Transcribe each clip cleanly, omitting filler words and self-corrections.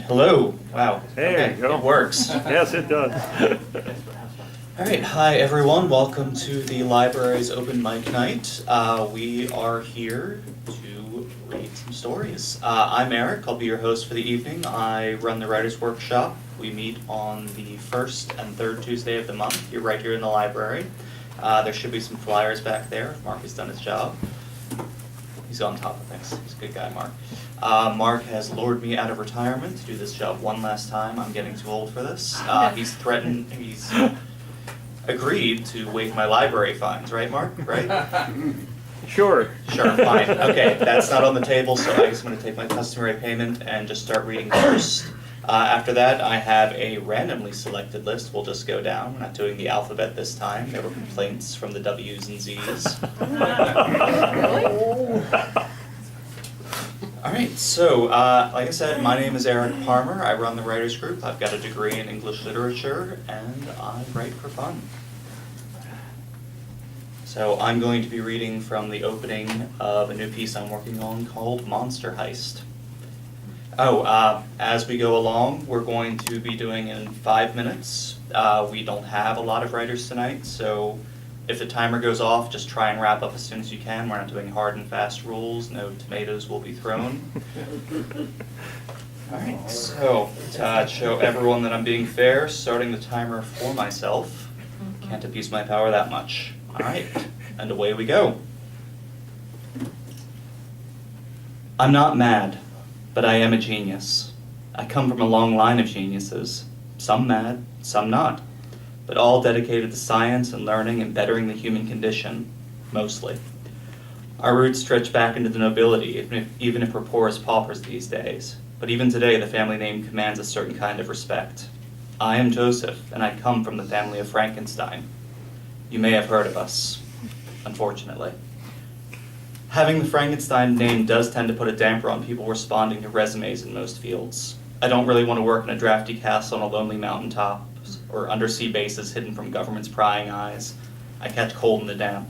Hello. Wow. There you go. It works. Yes, it does. All right. Hi, everyone. Welcome to the library's open mic night. We are here to read some stories. I'm Eric. I'll be your host for the evening. I run the Writers' Workshop. We meet on the first and third Tuesday of the month. You're right here in the library. There should be some flyers back there. Mark has done his job. He's on top of things. He's a good guy, Mark. Mark has lured me out of retirement to do this job one last time. I'm getting too old for this. He's agreed to waive my library fines, right, Mark? Right? Sure. Sure, fine. Okay, that's not on the table, so I just want to take my customary payment and just start reading first. After that, I have a randomly selected list. We'll just go down. We're not doing the alphabet this time. There were complaints from the W's and Z's. All right, so like I said, my name is Eric Parmer. I run the Writers Group. I've got a degree in English literature, and I write for fun. So I'm going to be reading from the opening of a new piece I'm working on called Monster Heist. As we go along, we're going to be doing it in 5 minutes. We don't have a lot of writers tonight, so if the timer goes off, just try and wrap up as soon as you can. We're not doing hard and fast rules. No tomatoes will be thrown. All right, so to show everyone that I'm being fair, starting the timer for myself. Can't abuse my power that much. All right, and away we go. I'm not mad, but I am a genius. I come from a long line of geniuses, some mad, some not, but all dedicated to science and learning and bettering the human condition, mostly. Our roots stretch back into the nobility, even if we're poor as paupers these days. But even today, the family name commands a certain kind of respect. I am Joseph, and I come from the family of Frankenstein. You may have heard of us, unfortunately. Having the Frankenstein name does tend to put a damper on people responding to resumes in most fields. I don't really want to work in a drafty castle on a lonely mountaintop, or undersea bases hidden from government's prying eyes. I catch cold in the damp.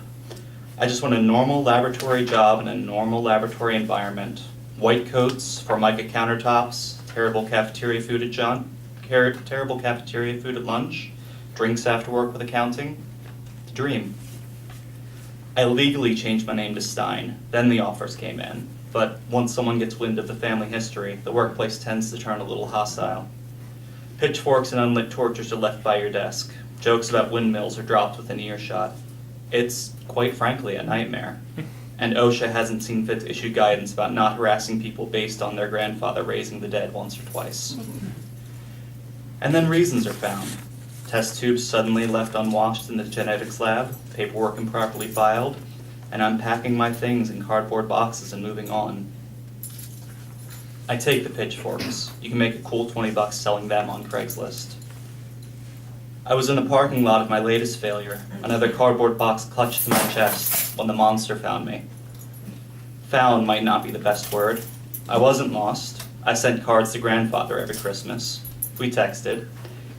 I just want a normal laboratory job in a normal laboratory environment. White coats, Formica countertops, terrible cafeteria food at lunch, drinks after work with accounting. The dream. I legally changed my name to Stein, then the offers came in. But once someone gets wind of the family history, the workplace tends to turn a little hostile. Pitchforks and unlit torches are left by your desk. Jokes about windmills are dropped within earshot. It's, quite frankly, a nightmare. And OSHA hasn't seen fit to issue guidance about not harassing people based on their grandfather raising the dead once or twice. And then reasons are found. Test tubes suddenly left unwashed in the genetics lab, paperwork improperly filed, and I'm packing my things in cardboard boxes and moving on. I take the pitchforks. You can make a cool $20 selling them on Craigslist. I was in the parking lot of my latest failure, another cardboard box clutched to my chest, when the monster found me. Found might not be the best word. I wasn't lost. I sent cards to grandfather every Christmas. We texted.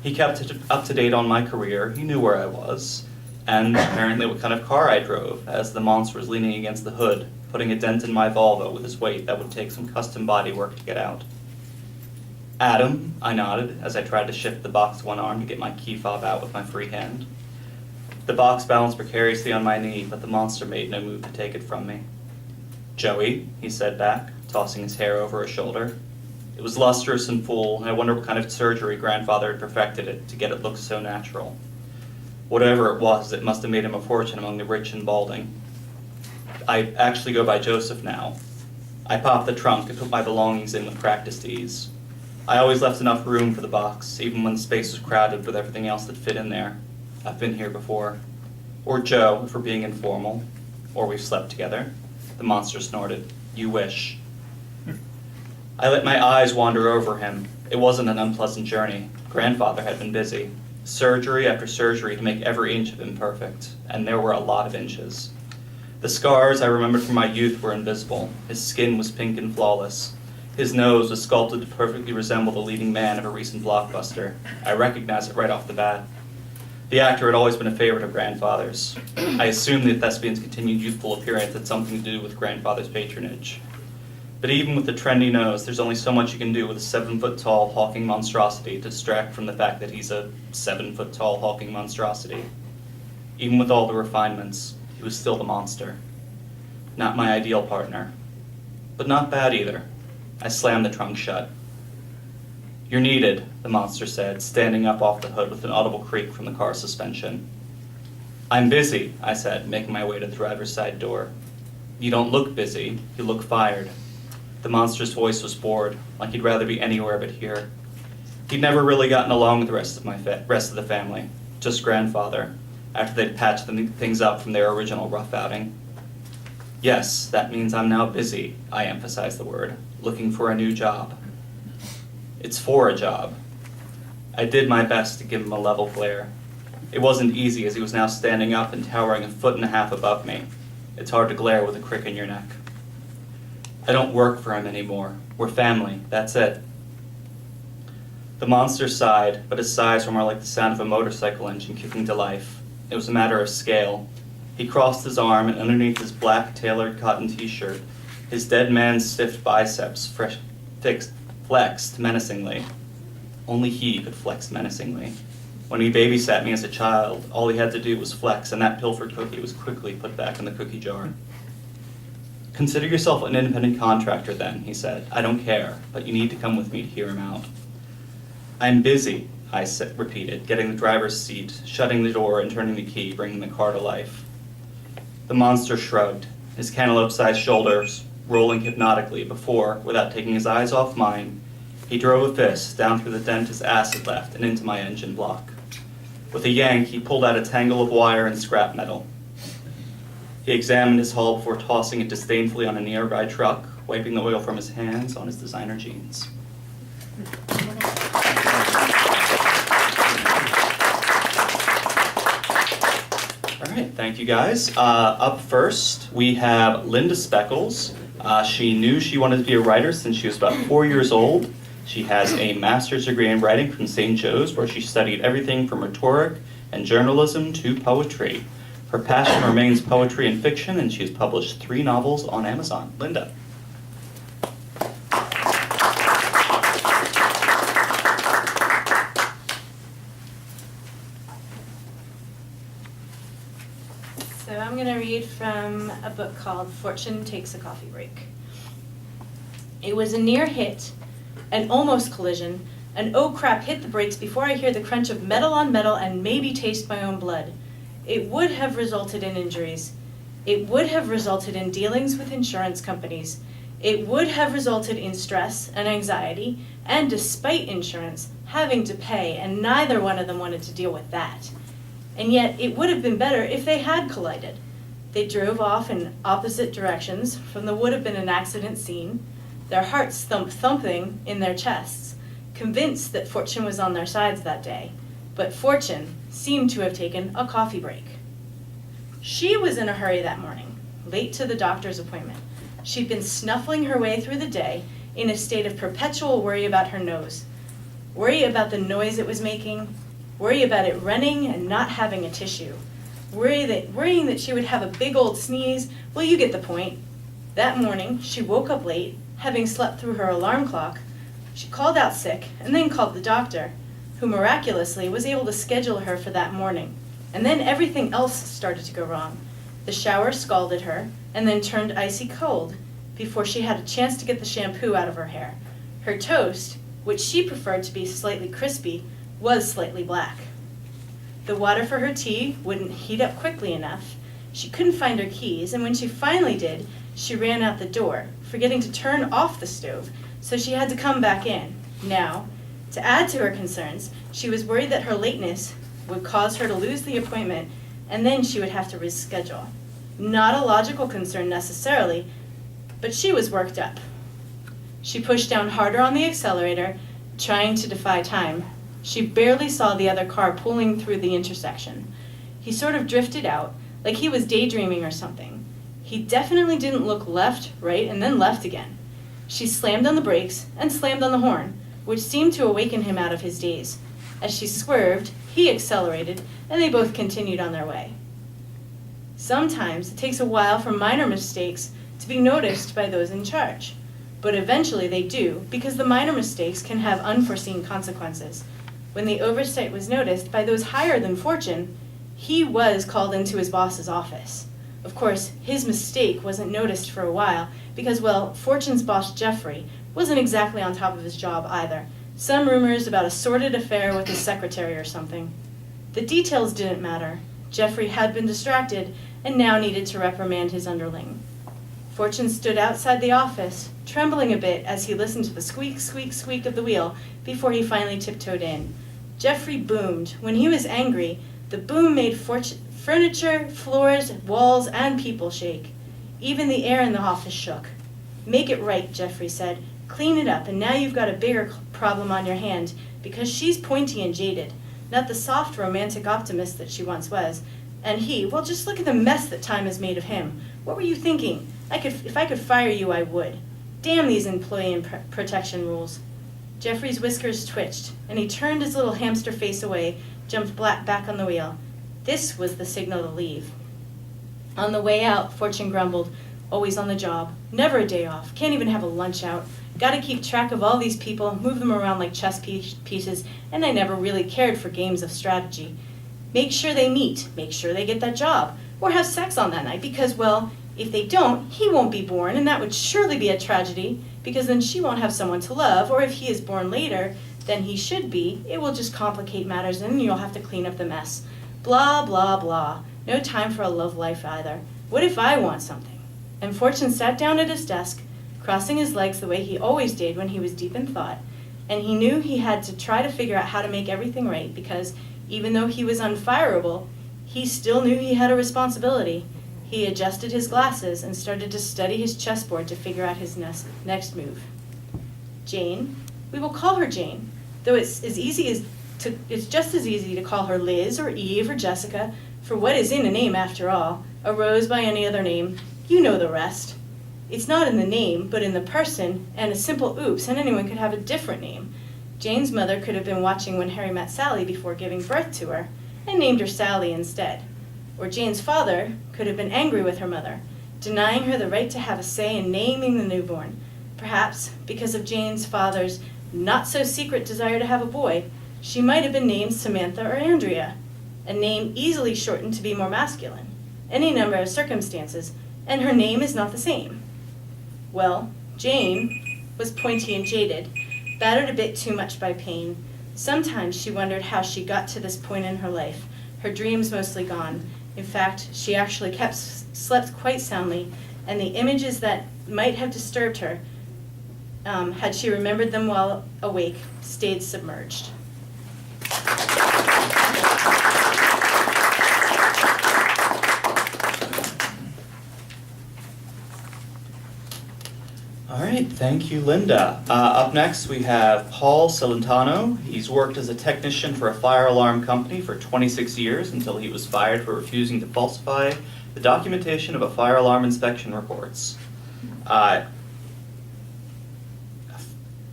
He kept up to date on my career. He knew where I was, and apparently what kind of car I drove, as the monster was leaning against the hood, putting a dent in my Volvo with his weight that would take some custom body work to get out. Adam, I nodded as I tried to shift the box to one arm to get my key fob out with my free hand. The box balanced precariously on my knee, but the monster made no move to take it from me. Joey, he said back, tossing his hair over his shoulder. It was lustrous and full, and I wonder what kind of surgery grandfather had perfected it to get it look so natural. Whatever it was, it must have made him a fortune among the rich and balding. I actually go by Joseph now. I popped the trunk and put my belongings in with practiced ease. I always left enough room for the box, even when the space was crowded with everything else that fit in there. I've been here before. Or Joe, if we're being informal. Or we've slept together. The monster snorted. You wish. I let my eyes wander over him. It wasn't an unpleasant journey. Grandfather had been busy. Surgery after surgery to make every inch of him perfect. And there were a lot of inches. The scars I remembered from my youth were invisible. His skin was pink and flawless. His nose was sculpted to perfectly resemble the leading man of a recent blockbuster. I recognized it right off the bat. The actor had always been a favorite of grandfather's. I assumed the thespian's continued youthful appearance had something to do with grandfather's patronage. But even with the trendy nose, there's only so much you can do with a 7-foot-tall hawking monstrosity to distract from the fact that he's a 7-foot-tall hawking monstrosity. Even with all the refinements, he was still the monster. Not my ideal partner. But not bad either. I slammed the trunk shut. "You're needed," the monster said, standing up off the hood with an audible creak from the car's suspension. "I'm busy," I said, making my way to the driver's side door. "You don't look busy. You look fired." The monster's voice was bored, like he'd rather be anywhere but here. He'd never really gotten along with the rest of the family, just grandfather, after they'd patched things up from their original rough outing. "Yes, that means I'm now busy," I emphasized the word, "looking for a new job." "It's for a job." I did my best to give him a level glare. It wasn't easy as he was now standing up and towering 1.5 feet above me. It's hard to glare with a crick in your neck. "I don't work for him anymore. We're family, that's it." The monster sighed, but his sighs were more like the sound of a motorcycle engine kicking to life. It was a matter of scale. He crossed his arm, and underneath his black tailored cotton t-shirt, his dead man's stiff biceps flexed menacingly. Only he could flex menacingly. When he babysat me as a child, all he had to do was flex, and that pilfered cookie was quickly put back in the cookie jar. "Consider yourself an independent contractor then," he said. "I don't care, but you need to come with me to hear him out." "I'm busy," I repeated, getting the driver's seat, shutting the door and turning the key, bringing the car to life. The monster shrugged, his cantaloupe-sized shoulders rolling hypnotically before, without taking his eyes off mine, he drove a fist down through the dent his ass had left and into my engine block. With a yank, he pulled out a tangle of wire and scrap metal. He examined his hull before tossing it disdainfully on a nearby truck, wiping the oil from his hands on his designer jeans. All right, thank you guys. Up first, we have Linda Speckles. She knew she wanted to be a writer since she was about 4 years old. She has a master's degree in writing from St. Joe's, where she studied everything from rhetoric and journalism to poetry. Her passion remains poetry and fiction, and she has published 3 novels on Amazon. Linda. So I'm going to read from a book called Fortune Takes a Coffee Break. It was a near hit, an almost collision, an oh crap hit the brakes before I hear the crunch of metal on metal and maybe taste my own blood. It would have resulted in injuries. It would have resulted in dealings with insurance companies. It would have resulted in stress and anxiety, and despite insurance, having to pay, and neither one of them wanted to deal with that. And yet, it would have been better if they had collided. They drove off in opposite directions from the would have been an accident scene, their hearts thumping in their chests, convinced that fortune was on their sides that day. But fortune seemed to have taken a coffee break. She was in a hurry that morning, late to the doctor's appointment. She'd been snuffling her way through the day in a state of perpetual worry about her nose. Worry about the noise it was making, worry about it running and not having a tissue, worrying that she would have a big old sneeze. Well, you get the point. That morning, she woke up late, having slept through her alarm clock. She called out sick and then called the doctor, who miraculously was able to schedule her for that morning. And then everything else started to go wrong. The shower scalded her and then turned icy cold before she had a chance to get the shampoo out of her hair. Her toast, which she preferred to be slightly crispy, was slightly black. The water for her tea wouldn't heat up quickly enough. She couldn't find her keys, and when she finally did, she ran out the door, forgetting to turn off the stove, so she had to come back in. Now, to add to her concerns, she was worried that her lateness would cause her to lose the appointment, and then she would have to reschedule. Not a logical concern necessarily, but she was worked up. She pushed down harder on the accelerator, trying to defy time. She barely saw the other car pulling through the intersection. He sort of drifted out, like he was daydreaming or something. He definitely didn't look left, right, and then left again. She slammed on the brakes and slammed on the horn, which seemed to awaken him out of his daze. As she swerved, he accelerated, and they both continued on their way. Sometimes it takes a while for minor mistakes to be noticed by those in charge. But eventually they do, because the minor mistakes can have unforeseen consequences. When the oversight was noticed by those higher than Fortune, he was called into his boss's office. Of course, his mistake wasn't noticed for a while because, well, Fortune's boss, Jeffrey, wasn't exactly on top of his job either. Some rumors about a sordid affair with his secretary or something. The details didn't matter. Jeffrey had been distracted and now needed to reprimand his underling. Fortune stood outside the office, trembling a bit as he listened to the squeak, squeak, squeak of the wheel before he finally tiptoed in. Jeffrey boomed. When he was angry, the boom made furniture, floors, walls, and people shake. Even the air in the office shook. "Make it right," Jeffrey said. "Clean it up, and now you've got a bigger problem on your hand, because she's pointy and jaded, not the soft, romantic optimist that she once was. And he, well, just look at the mess that time has made of him. What were you thinking? If I could fire you, I would. Damn these employee and protection rules." Jeffrey's whiskers twitched, and he turned his little hamster face away, jumped back on the wheel. This was the signal to leave. On the way out, Fortune grumbled, "Always on the job, never a day off, can't even have a lunch out. Gotta keep track of all these people, move them around like chess pieces, and I never really cared for games of strategy. Make sure they meet, make sure they get that job, or have sex on that night, because, well, if they don't, he won't be born, and that would surely be a tragedy, because then she won't have someone to love, or if he is born later than he should be, it will just complicate matters, and you'll have to clean up the mess. Blah, blah, blah. No time for a love life either. What if I want something?" And Fortune sat down at his desk, crossing his legs the way he always did when he was deep in thought, and he knew he had to try to figure out how to make everything right, because even though he was unfireable, he still knew he had a responsibility. He adjusted his glasses and started to study his chessboard to figure out his next move. Jane, we will call her Jane, though it's just as easy to call her Liz or Eve or Jessica, for what is in a name after all? A rose by any other name, you know the rest. It's not in the name, but in the person, and a simple oops, and anyone could have a different name. Jane's mother could have been watching when Harry met Sally before giving birth to her, and named her Sally instead. Or Jane's father could have been angry with her mother, denying her the right to have a say in naming the newborn. Perhaps, because of Jane's father's not-so-secret desire to have a boy, she might have been named Samantha or Andrea, a name easily shortened to be more masculine. Any number of circumstances, and her name is not the same. Well, Jane was pointy and jaded, battered a bit too much by pain. Sometimes she wondered how she got to this point in her life, her dreams mostly gone. In fact, she actually slept quite soundly, and the images that might have disturbed her, had she remembered them while awake, stayed submerged. All right, thank you, Linda. Up next, we have Paul Celentano. He's worked as a technician for a fire alarm company for 26 years until he was fired for refusing to falsify the documentation of a fire alarm inspection reports.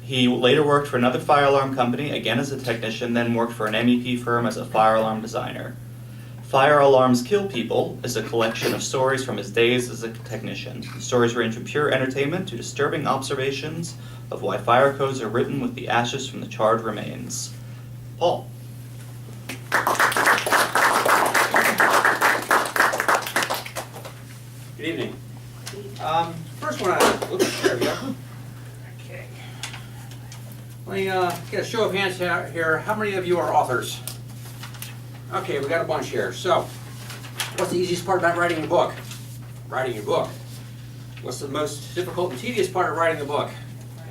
He later worked for another fire alarm company, again as a technician, then worked for an MEP firm as a fire alarm designer. Fire Alarms Kill People is a collection of stories from his days as a technician. The stories range from pure entertainment to disturbing observations of why fire codes are written with the ashes from the charred remains. Paul. Good evening. First one, oops, there we go. Okay. Let me get a show of hands here. How many of you are authors? Okay, we got a bunch here. So, what's the easiest part about writing a book? Writing your book. What's the most difficult and tedious part of writing a book?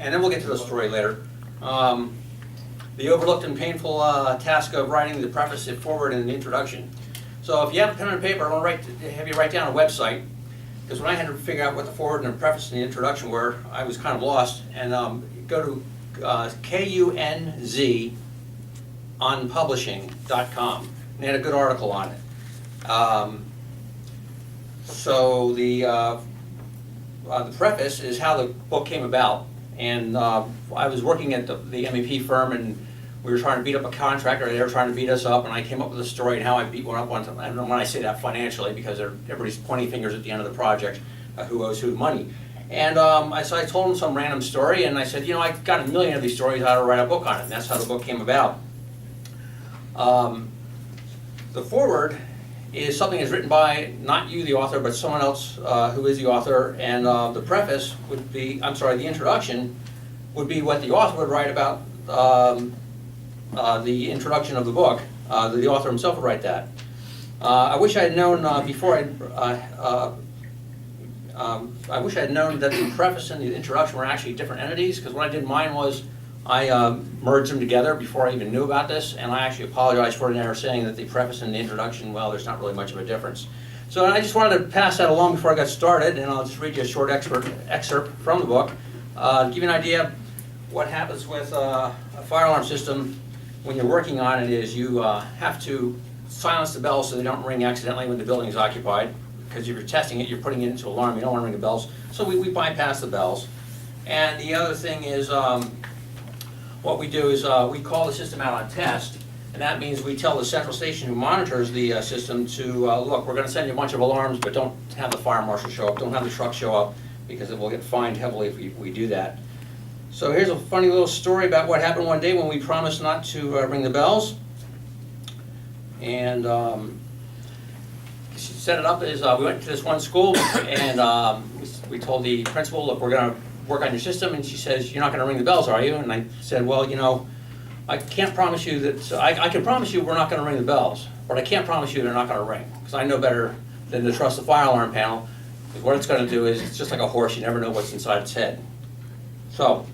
And then we'll get to the story later. The overlooked and painful task of writing the preface, the foreword, and the introduction. So if you have a pen and paper, I want to have you write down a website. Because when I had to figure out what the foreword and the preface and the introduction were, I was kind of lost. And go to KUNZonpublishing.com. And they had a good article on it. So the preface is how the book came about. And I was working at the MEP firm, and we were trying to beat up a contractor, and they were trying to beat us up, and I came up with a story and how I beat one up on them. And when I say that financially, because everybody's pointing fingers at the end of the project, who owes who money. And so I told him some random story, and I said, you know, I've got a million of these stories, how to write a book on it, and that's how the book came about. The foreword is something that's written by, not you, the author, but someone else who is the author, and the preface would be, I'm sorry, the introduction would be what the author would write about the introduction of the book. The author himself would write that. I wish I had known before I wish I had known that the preface and the introduction were actually different entities, because what I did in mine was I merged them together before I even knew about this, and I actually apologize for never saying that the preface and the introduction, well, there's not really much of a difference. So I just wanted to pass that along before I got started, and I'll just read you a short excerpt from the book. To give you an idea of what happens with a fire alarm system when you're working on it is you have to silence the bells so they don't ring accidentally when the building is occupied, because if you're testing it, you're putting it into alarm, you don't want to ring the bells. So we bypass the bells. And the other thing is, what we do is we call the system out on test, and that means we tell the central station who monitors the system to, look, we're going to send you a bunch of alarms, but don't have the fire marshal show up, don't have the truck show up, because it will get fined heavily if we do that. So here's a funny little story about what happened one day when we promised not to ring the bells. And she set it up as we went to this one school, and we told the principal, look, we're going to work on your system, and she says, you're not going to ring the bells, are you? And I said, well, you know, I can't promise you that, so I can promise you we're not going to ring the bells, but I can't promise you they're not going to ring, because I know better than to trust the fire alarm panel, because what it's going to do is, it's just like a horse, you never know what's inside its head. So,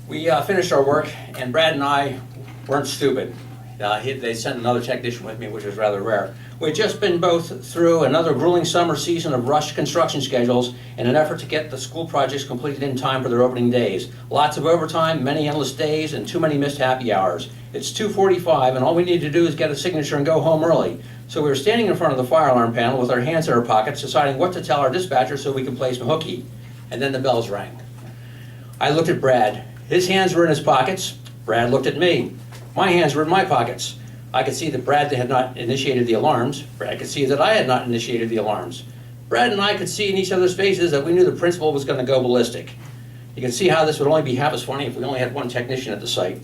we finished our work, and Brad and I weren't stupid. They sent another technician with me, which was rather rare. We'd just been both through another grueling summer season of rushed construction schedules in an effort to get the school projects completed in time for their opening days. Lots of overtime, many endless days, and too many missed happy hours. It's 2:45, and all we need to do is get a signature and go home early. So we were standing in front of the fire alarm panel with our hands in our pockets, deciding what to tell our dispatcher so we could place a hooky. And then the bells rang. I looked at Brad. His hands were in his pockets. Brad looked at me. My hands were in my pockets. I could see that Brad had not initiated the alarms. Brad could see that I had not initiated the alarms. Brad and I could see in each other's faces that we knew the principal was going to go ballistic. You can see how this would only be half as funny if we only had one technician at the site.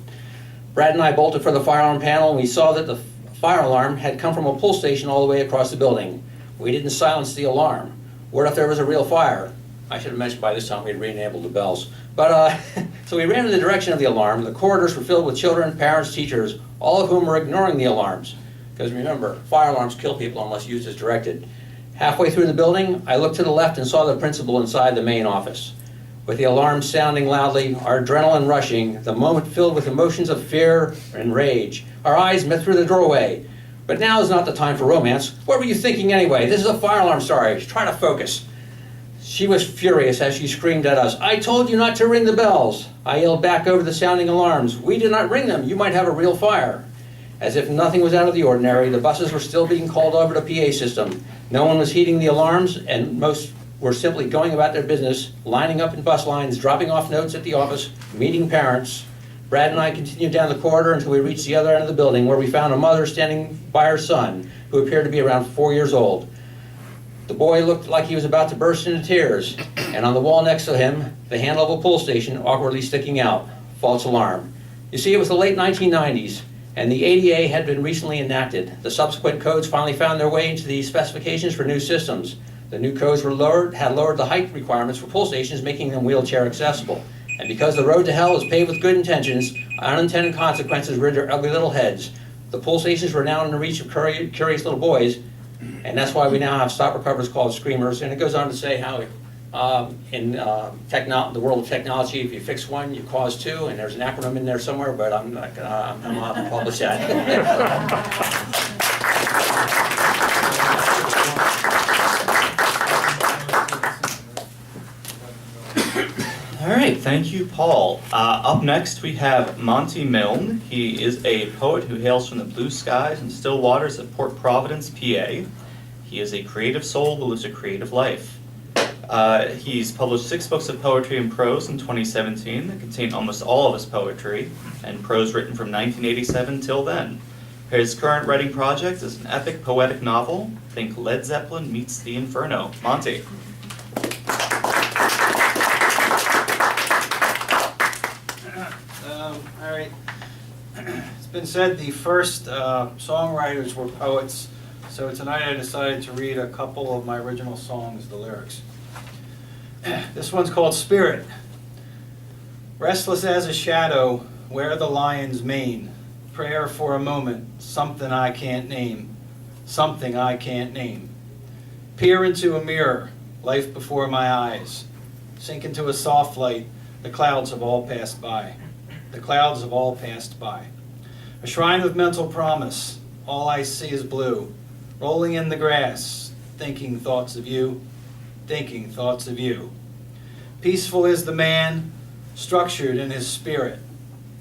Brad and I bolted for the fire alarm panel, and we saw that the fire alarm had come from a pull station all the way across the building. We didn't silence the alarm. What if there was a real fire? I should have mentioned by this time we had re-enabled the bells. But so we ran in the direction of the alarm. The corridors were filled with children, parents, teachers, all of whom were ignoring the alarms. Because remember, fire alarms kill people unless used as directed. Halfway through the building, I looked to the left and saw the principal inside the main office. With the alarm sounding loudly, our adrenaline rushing, the moment filled with emotions of fear and rage. Our eyes met through the doorway. But now is not the time for romance. What were you thinking anyway? This is a fire alarm, sorry. Try to focus. She was furious as she screamed at us. I told you not to ring the bells. I yelled back over the sounding alarms. We did not ring them. You might have a real fire. As if nothing was out of the ordinary, the buses were still being called over the PA system. No one was heeding the alarms, and most were simply going about their business, lining up in bus lines, dropping off notes at the office, meeting parents. Brad and I continued down the corridor until we reached the other end of the building, where we found a mother standing by her son, who appeared to be around 4 years old. The boy looked like he was about to burst into tears, and on the wall next to him, the handle of a pull station awkwardly sticking out. False alarm. You see, it was the late 1990s, and the ADA had been recently enacted. The subsequent codes finally found their way into the specifications for new systems. The new codes had lowered the height requirements for pull stations, making them wheelchair accessible. And because the road to hell is paved with good intentions, unintended consequences reared their ugly little heads. The pull stations were now in the reach of curious little boys, and that's why we now have stopper covers called screamers. And it goes on to say how in the world of technology, if you fix one, you cause two, and there's an acronym in there somewhere, but I'm not to publish that. All right, thank you, Paul. Up next, we have Monty Milne. He is a poet who hails from the blue skies and still waters of Port Providence, PA. He is a creative soul who lives a creative life. He's published 6 books of poetry and prose in 2017 that contain almost all of his poetry and prose written from 1987 till then. His current writing project is an epic poetic novel. Think Led Zeppelin meets the Inferno. Monty. All right. It's been said the first songwriters were poets, so tonight I decided to read a couple of my original songs, the lyrics. This one's called Spirit. Restless as a shadow, wear the lion's mane. Prayer for a moment, something I can't name. Something I can't name. Peer into a mirror, life before my eyes. Sink into a soft light, the clouds have all passed by. The clouds have all passed by. A shrine of mental promise, all I see is blue. Rolling in the grass, thinking thoughts of you, thinking thoughts of you. Peaceful is the man, structured in his spirit.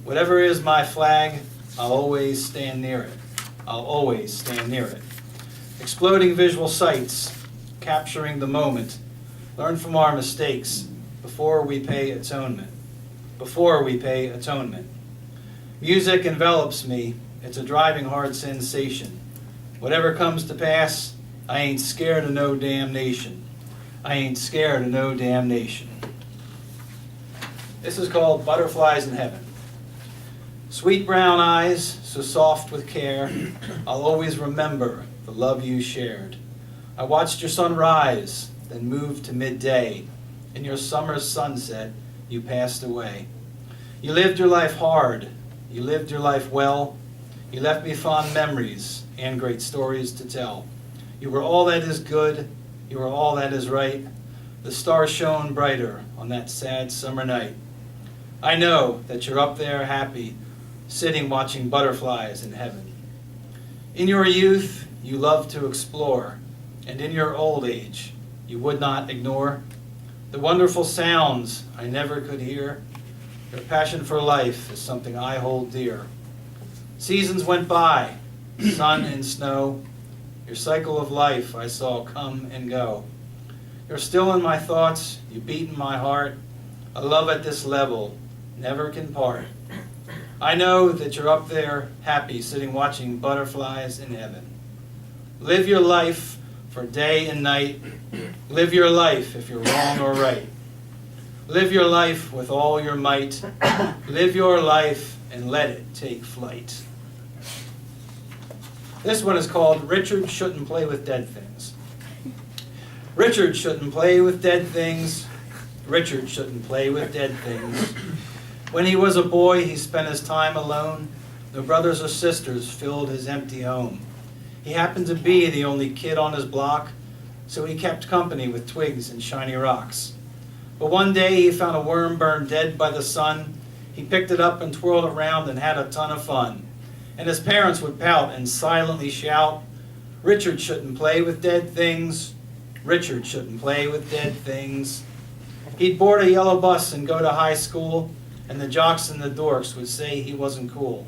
Whatever is my flag, I'll always stand near it. I'll always stand near it. Exploding visual sights, capturing the moment. Learn from our mistakes before we pay atonement. Before we pay atonement. Music envelops me. It's a driving hard sensation. Whatever comes to pass, I ain't scared of no damnation. I ain't scared of no damnation. This is called Butterflies in Heaven. Sweet brown eyes, so soft with care, I'll always remember the love you shared. I watched your sun rise, then move to midday. In your summer sunset, you passed away. You lived your life hard, you lived your life well. You left me fond memories and great stories to tell. You were all that is good, you were all that is right. The stars shone brighter on that sad summer night. I know that you're up there happy, sitting watching butterflies in heaven. In your youth, you loved to explore, and in your old age, you would not ignore the wonderful sounds I never could hear. Your passion for life is something I hold dear. Seasons went by, sun and snow. Your cycle of life I saw come and go. You're still in my thoughts, you beat in my heart. A love at this level never can part. I know that you're up there happy, sitting watching butterflies in heaven. Live your life for day and night. Live your life if you're wrong or right. Live your life with all your might. Live your life and let it take flight. This one is called Richard Shouldn't Play with Dead Things. Richard shouldn't play with dead things. Richard shouldn't play with dead things. When he was a boy, he spent his time alone. No brothers or sisters filled his empty home. He happened to be the only kid on his block, so he kept company with twigs and shiny rocks. But one day he found a worm burned dead by the sun. He picked it up and twirled around and had a ton of fun. And his parents would pout and silently shout, Richard shouldn't play with dead things. Richard shouldn't play with dead things. He'd board a yellow bus and go to high school, and the jocks and the dorks would say he wasn't cool.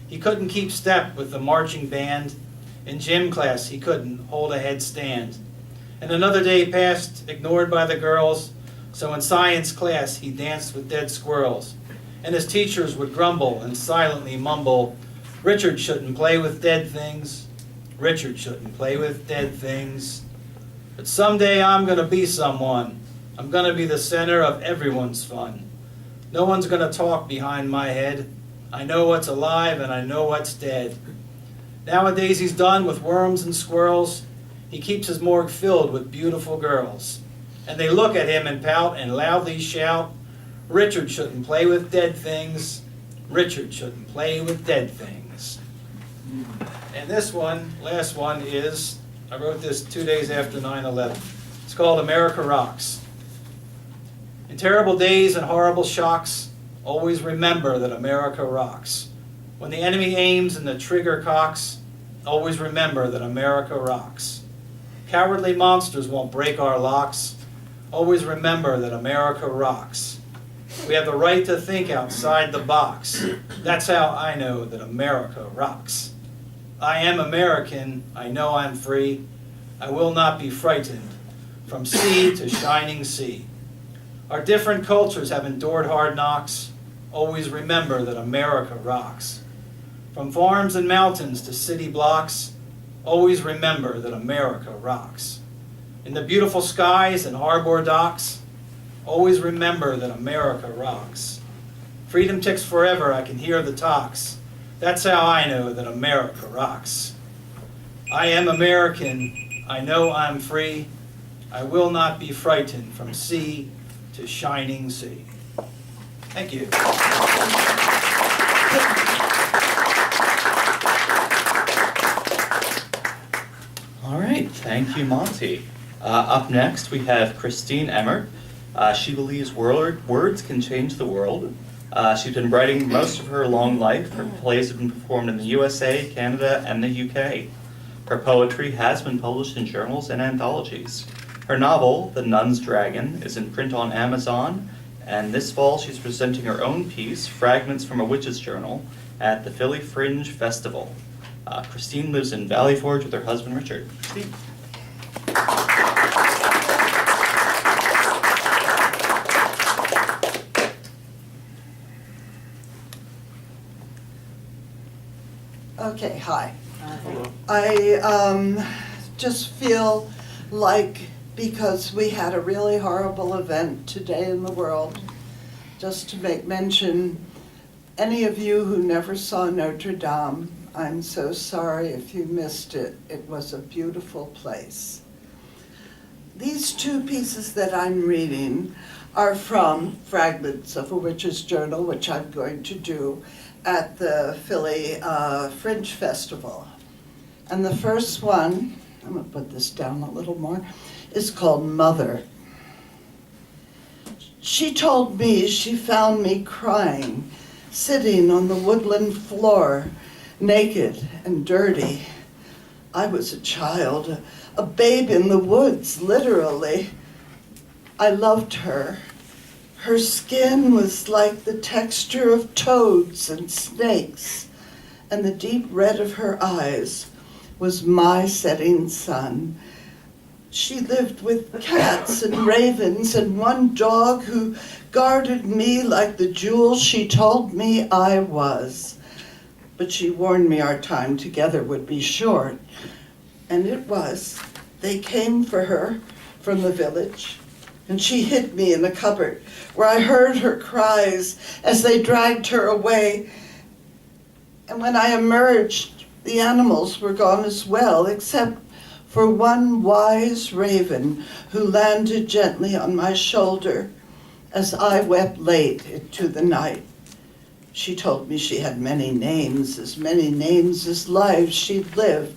He couldn't keep step with the marching band. In gym class, he couldn't hold a headstand. And another day passed, ignored by the girls, so in science class, he danced with dead squirrels. And his teachers would grumble and silently mumble, Richard shouldn't play with dead things. Richard shouldn't play with dead things. But someday I'm going to be someone. I'm going to be the center of everyone's fun. No one's going to talk behind my head. I know what's alive and I know what's dead. Nowadays he's done with worms and squirrels. He keeps his morgue filled with beautiful girls. And they look at him and pout and loudly shout, Richard shouldn't play with dead things. Richard shouldn't play with dead things. And this one, last one is, I wrote this 2 days after 9/11. It's called America Rocks. In terrible days and horrible shocks, always remember that America rocks. When the enemy aims and the trigger cocks, always remember that America rocks. Cowardly monsters won't break our locks. Always remember that America rocks. We have the right to think outside the box. That's how I know that America rocks. I am American. I know I'm free. I will not be frightened from sea to shining sea. Our different cultures have endured hard knocks. Always remember that America rocks. From farms and mountains to city blocks, always remember that America rocks. In the beautiful skies and harbor docks, always remember that America rocks. Freedom ticks forever, I can hear the talks. That's how I know that America rocks. I am American, I know I'm free. I will not be frightened from sea to shining sea. Thank you. All right, thank you, Monty. Up next, we have Christine Emmert. She believes words can change the world. She's been writing most of her long life. Her plays have been performed in the USA, Canada, and the UK. Her poetry has been published in journals and anthologies. Her novel, The Nun's Dragon, is in print on Amazon, and this fall she's presenting her own piece, Fragments from a Witch's Journal, at the Philly Fringe Festival. Christine lives in Valley Forge with her husband, Richard. Christine. Okay, hi. Hello. I just feel like because we had a really horrible event today in the world, just to make mention, any of you who never saw Notre Dame, I'm so sorry if you missed it. It was a beautiful place. These two pieces that I'm reading are from Fragments of a Witch's Journal, which I'm going to do at the Philly Fringe Festival. And the first one, I'm gonna put this down a little more, is called Mother. She told me she found me crying, sitting on the woodland floor, naked and dirty. I was a child, a babe in the woods, literally. I loved her. Her skin was like the texture of toads and snakes, and the deep red of her eyes was my setting sun. She lived with cats and ravens and one dog who guarded me like the jewel she told me I was. But she warned me our time together would be short, and it was. They came for her from the village, and she hid me in a cupboard where I heard her cries as they dragged her away. And when I emerged, the animals were gone as well, except for one wise raven who landed gently on my shoulder as I wept late into the night. She told me she had many names as lives she'd lived.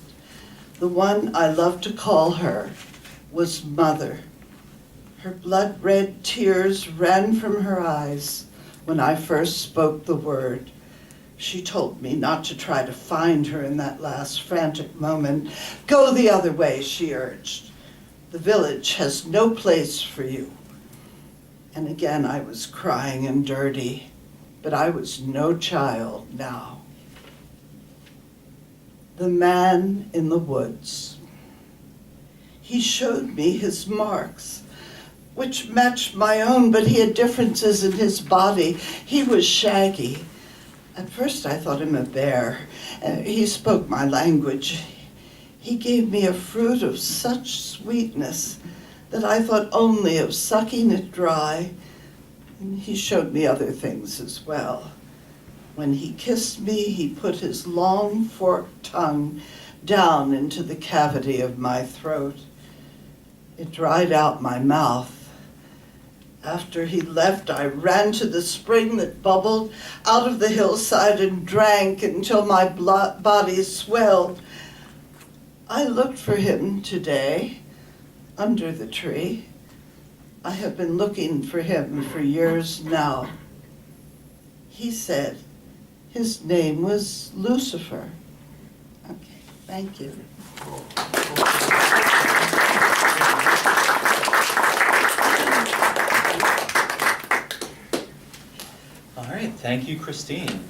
The one I loved to call her was Mother. Her blood-red tears ran from her eyes when I first spoke the word. She told me not to try to find her in that last frantic moment. Go the other way, she urged. The village has no place for you. And again I was crying and dirty, but I was no child now. The man in the woods. He showed me his marks, which matched my own, but he had differences in his body. He was shaggy. At first I thought him a bear. He spoke my language. He gave me a fruit of such sweetness that I thought only of sucking it dry. And he showed me other things as well. When he kissed me, he put his long forked tongue down into the cavity of my throat. It dried out my mouth. After he left, I ran to the spring that bubbled out of the hillside and drank until my body swelled. I looked for him today under the tree. I have been looking for him for years now. He said his name was Lucifer. Okay, thank you. All right, thank you, Christine.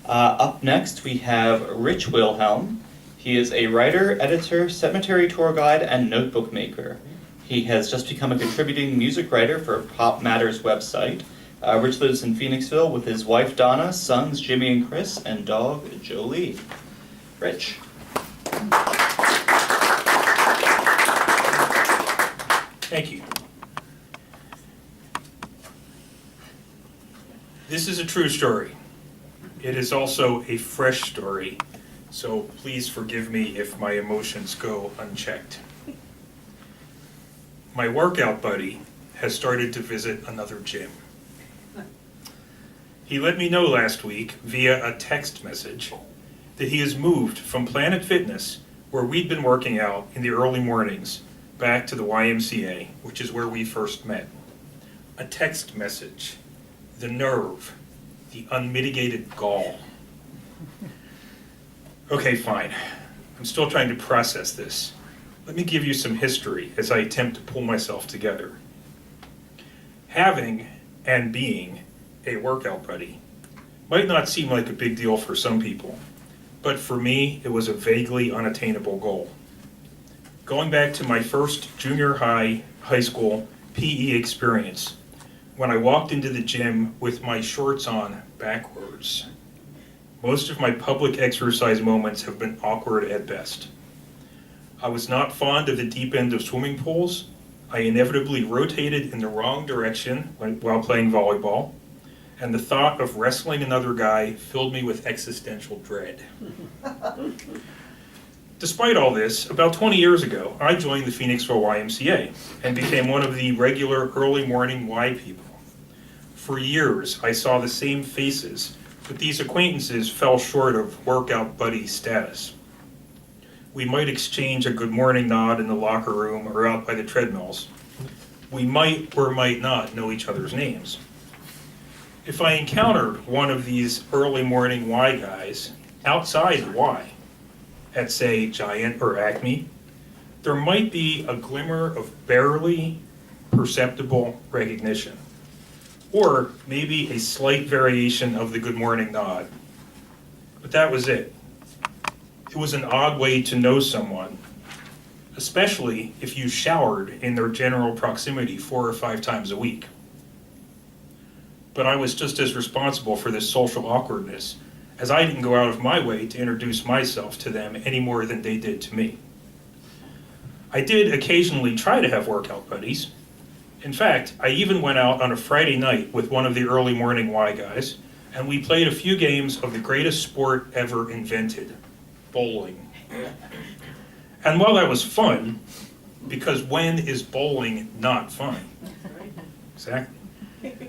Up next, we have Rich Wilhelm. He is a writer, editor, cemetery tour guide, and notebook maker. He has just become a contributing music writer for Pop Matters website. Rich lives in Phoenixville with his wife Donna, sons Jimmy and Chris, and dog Jolie. Rich. Thank you. This is a true story. It is also a fresh story, so please forgive me if my emotions go unchecked. My workout buddy has started to visit another gym. He let me know last week via a text message that he has moved from Planet Fitness, where we'd been working out in the early mornings, back to the YMCA, which is where we first met. A text message. The nerve. The unmitigated gall. Okay, fine. I'm still trying to process this. Let me give you some history as I attempt to pull myself together. Having and being a workout buddy might not seem like a big deal for some people, but for me, it was a vaguely unattainable goal. Going back to my first junior high school PE experience, when I walked into the gym with my shorts on backwards. Most of my public exercise moments have been awkward at best. I was not fond of the deep end of swimming pools. I inevitably rotated in the wrong direction while playing volleyball, and the thought of wrestling another guy filled me with existential dread. Despite all this, about 20 years ago, I joined the Phoenixville YMCA and became one of the regular early morning Y people. For years, I saw the same faces, but these acquaintances fell short of workout buddy status. We might exchange a good morning nod in the locker room or out by the treadmills. We might or might not know each other's names. If I encountered one of these early morning Y guys outside the Y, at say Giant or Acme, there might be a glimmer of barely perceptible recognition, or maybe a slight variation of the good morning nod. But that was it. It was an odd way to know someone, especially if you showered in their general proximity 4 or 5 times a week. But I was just as responsible for this social awkwardness, as I didn't go out of my way to introduce myself to them any more than they did to me. I did occasionally try to have workout buddies. In fact, I even went out on a Friday night with one of the early morning Y guys, and we played a few games of the greatest sport ever invented, bowling. And while that was fun, because when is bowling not fun? Exactly.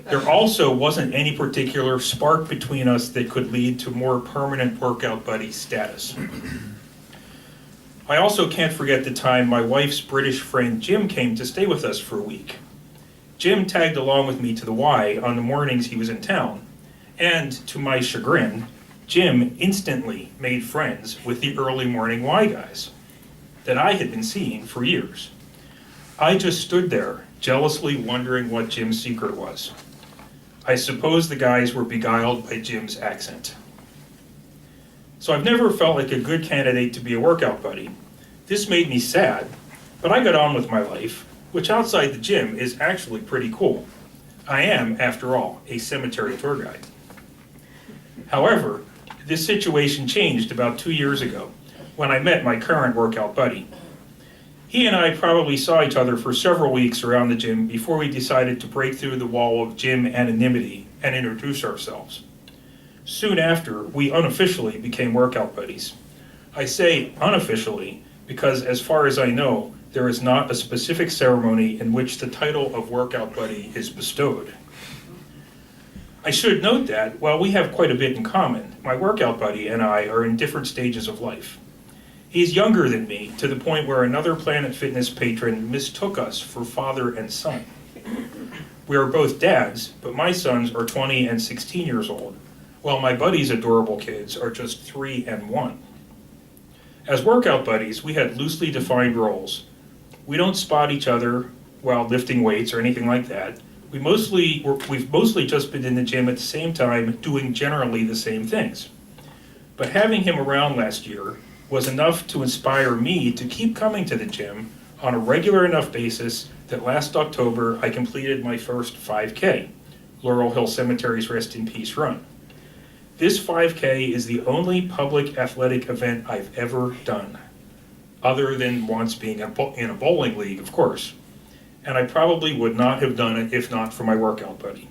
There also wasn't any particular spark between us that could lead to more permanent workout buddy status. I also can't forget the time my wife's British friend Jim came to stay with us for a week. Jim tagged along with me to the Y on the mornings he was in town, and to my chagrin, Jim instantly made friends with the early morning Y guys that I had been seeing for years. I just stood there, jealously wondering what Jim's secret was. I suppose the guys were beguiled by Jim's accent. So I've never felt like a good candidate to be a workout buddy. This made me sad, but I got on with my life, which outside the gym is actually pretty cool. I am, after all, a cemetery tour guide. However, this situation changed about 2 years ago when I met my current workout buddy. He and I probably saw each other for several weeks around the gym before we decided to break through the wall of gym anonymity and introduce ourselves. Soon after, we unofficially became workout buddies. I say unofficially because, as far as I know, there is not a specific ceremony in which the title of workout buddy is bestowed. I should note that, while we have quite a bit in common, my workout buddy and I are in different stages of life. He's younger than me, to the point where another Planet Fitness patron mistook us for father and son. We are both dads, but my sons are 20 and 16 years old, while my buddy's adorable kids are just 3 and 1. As workout buddies, we had loosely defined roles. We don't spot each other while lifting weights or anything like that. We've mostly just been in the gym at the same time, doing generally the same things. But having him around last year was enough to inspire me to keep coming to the gym on a regular enough basis that last October I completed my first 5K, Laurel Hill Cemetery's Rest in Peace run. This 5K is the only public athletic event I've ever done, other than once being in a bowling league, of course, and I probably would not have done it if not for my workout buddy.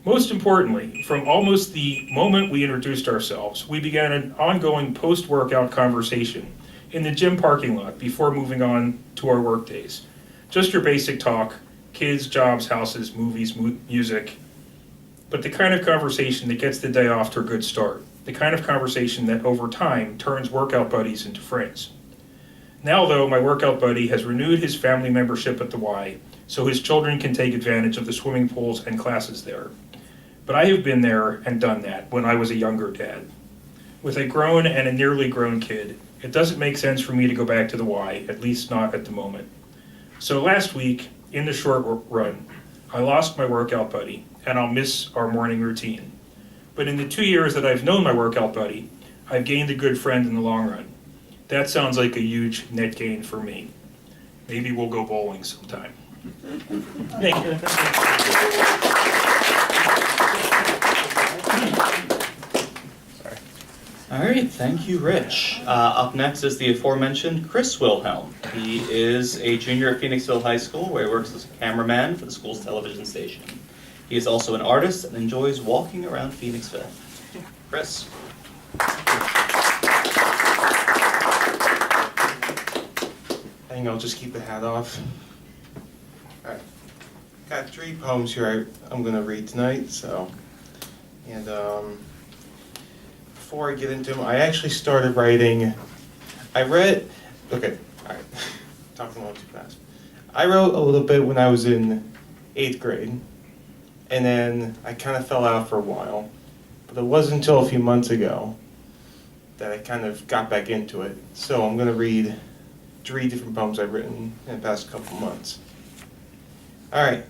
Most importantly, from almost the moment we introduced ourselves, we began an ongoing post-workout conversation in the gym parking lot before moving on to our work days. Just your basic talk, kids, jobs, houses, movies, music, but the kind of conversation that gets the day off to a good start. The kind of conversation that over time turns workout buddies into friends. Now though, my workout buddy has renewed his family membership at the Y, so his children can take advantage of the swimming pools and classes there. But I have been there and done that when I was a younger dad. With a grown and a nearly grown kid, it doesn't make sense for me to go back to the Y, at least not at the moment. So last week, in the short run, I lost my workout buddy, and I'll miss our morning routine. But in the 2 years that I've known my workout buddy, I've gained a good friend in the long run. That sounds like a huge net gain for me. Maybe we'll go bowling sometime. Thank you. All right, thank you, Rich. Up next is the aforementioned Chris Wilhelm. He is a junior at Phoenixville High School, where he works as a cameraman for the school's television station. He is also an artist and enjoys walking around Phoenixville. Chris. I think I'll just keep the hat off. All right, got 3 poems here I'm gonna read tonight. And before I get into them, I actually started writing. Okay, all right, talking a little too fast. I wrote a little bit when I was in 8th grade, and then I kind of fell out for a while. But it wasn't until a few months ago that I kind of got back into it. So I'm gonna read 3 different poems I've written in the past couple months. All right,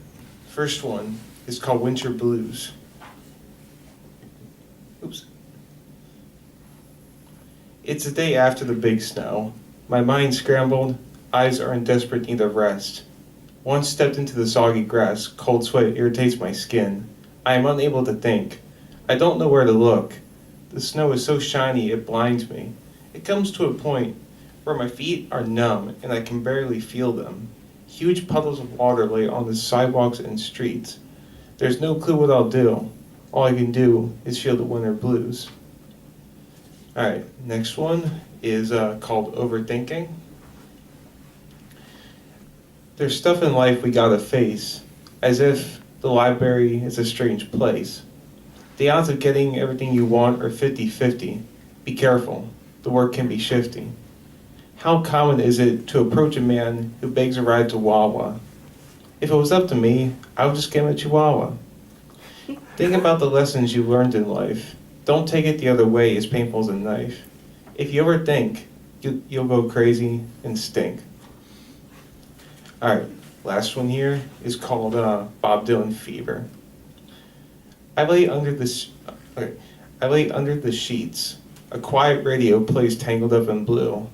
first one is called Winter Blues. Oops. It's the day after the big snow. My mind scrambled, eyes are in desperate need of rest. Once stepped into the soggy grass, cold sweat irritates my skin. I am unable to think. I don't know where to look. The snow is so shiny it blinds me. It comes to a point where my feet are numb and I can barely feel them. Huge puddles of water lay on the sidewalks and streets. There's no clue what I'll do. All I can do is feel the winter blues. Alright, next one is called Overthinking. There's stuff in life we gotta face, as if the library is a strange place. The odds of getting everything you want are 50-50. Be careful, the work can be shifty. How common is it to approach a man who begs a ride to Wawa? If it was up to me, I would just give him a Chihuahua. Think about the lessons you learned in life. Don't take it the other way, as painful as a knife. If you overthink, you'll go crazy and stink. Alright, last one here is called Bob Dylan Fever. I lay under the sheets. A quiet radio plays Tangled Up in Blue.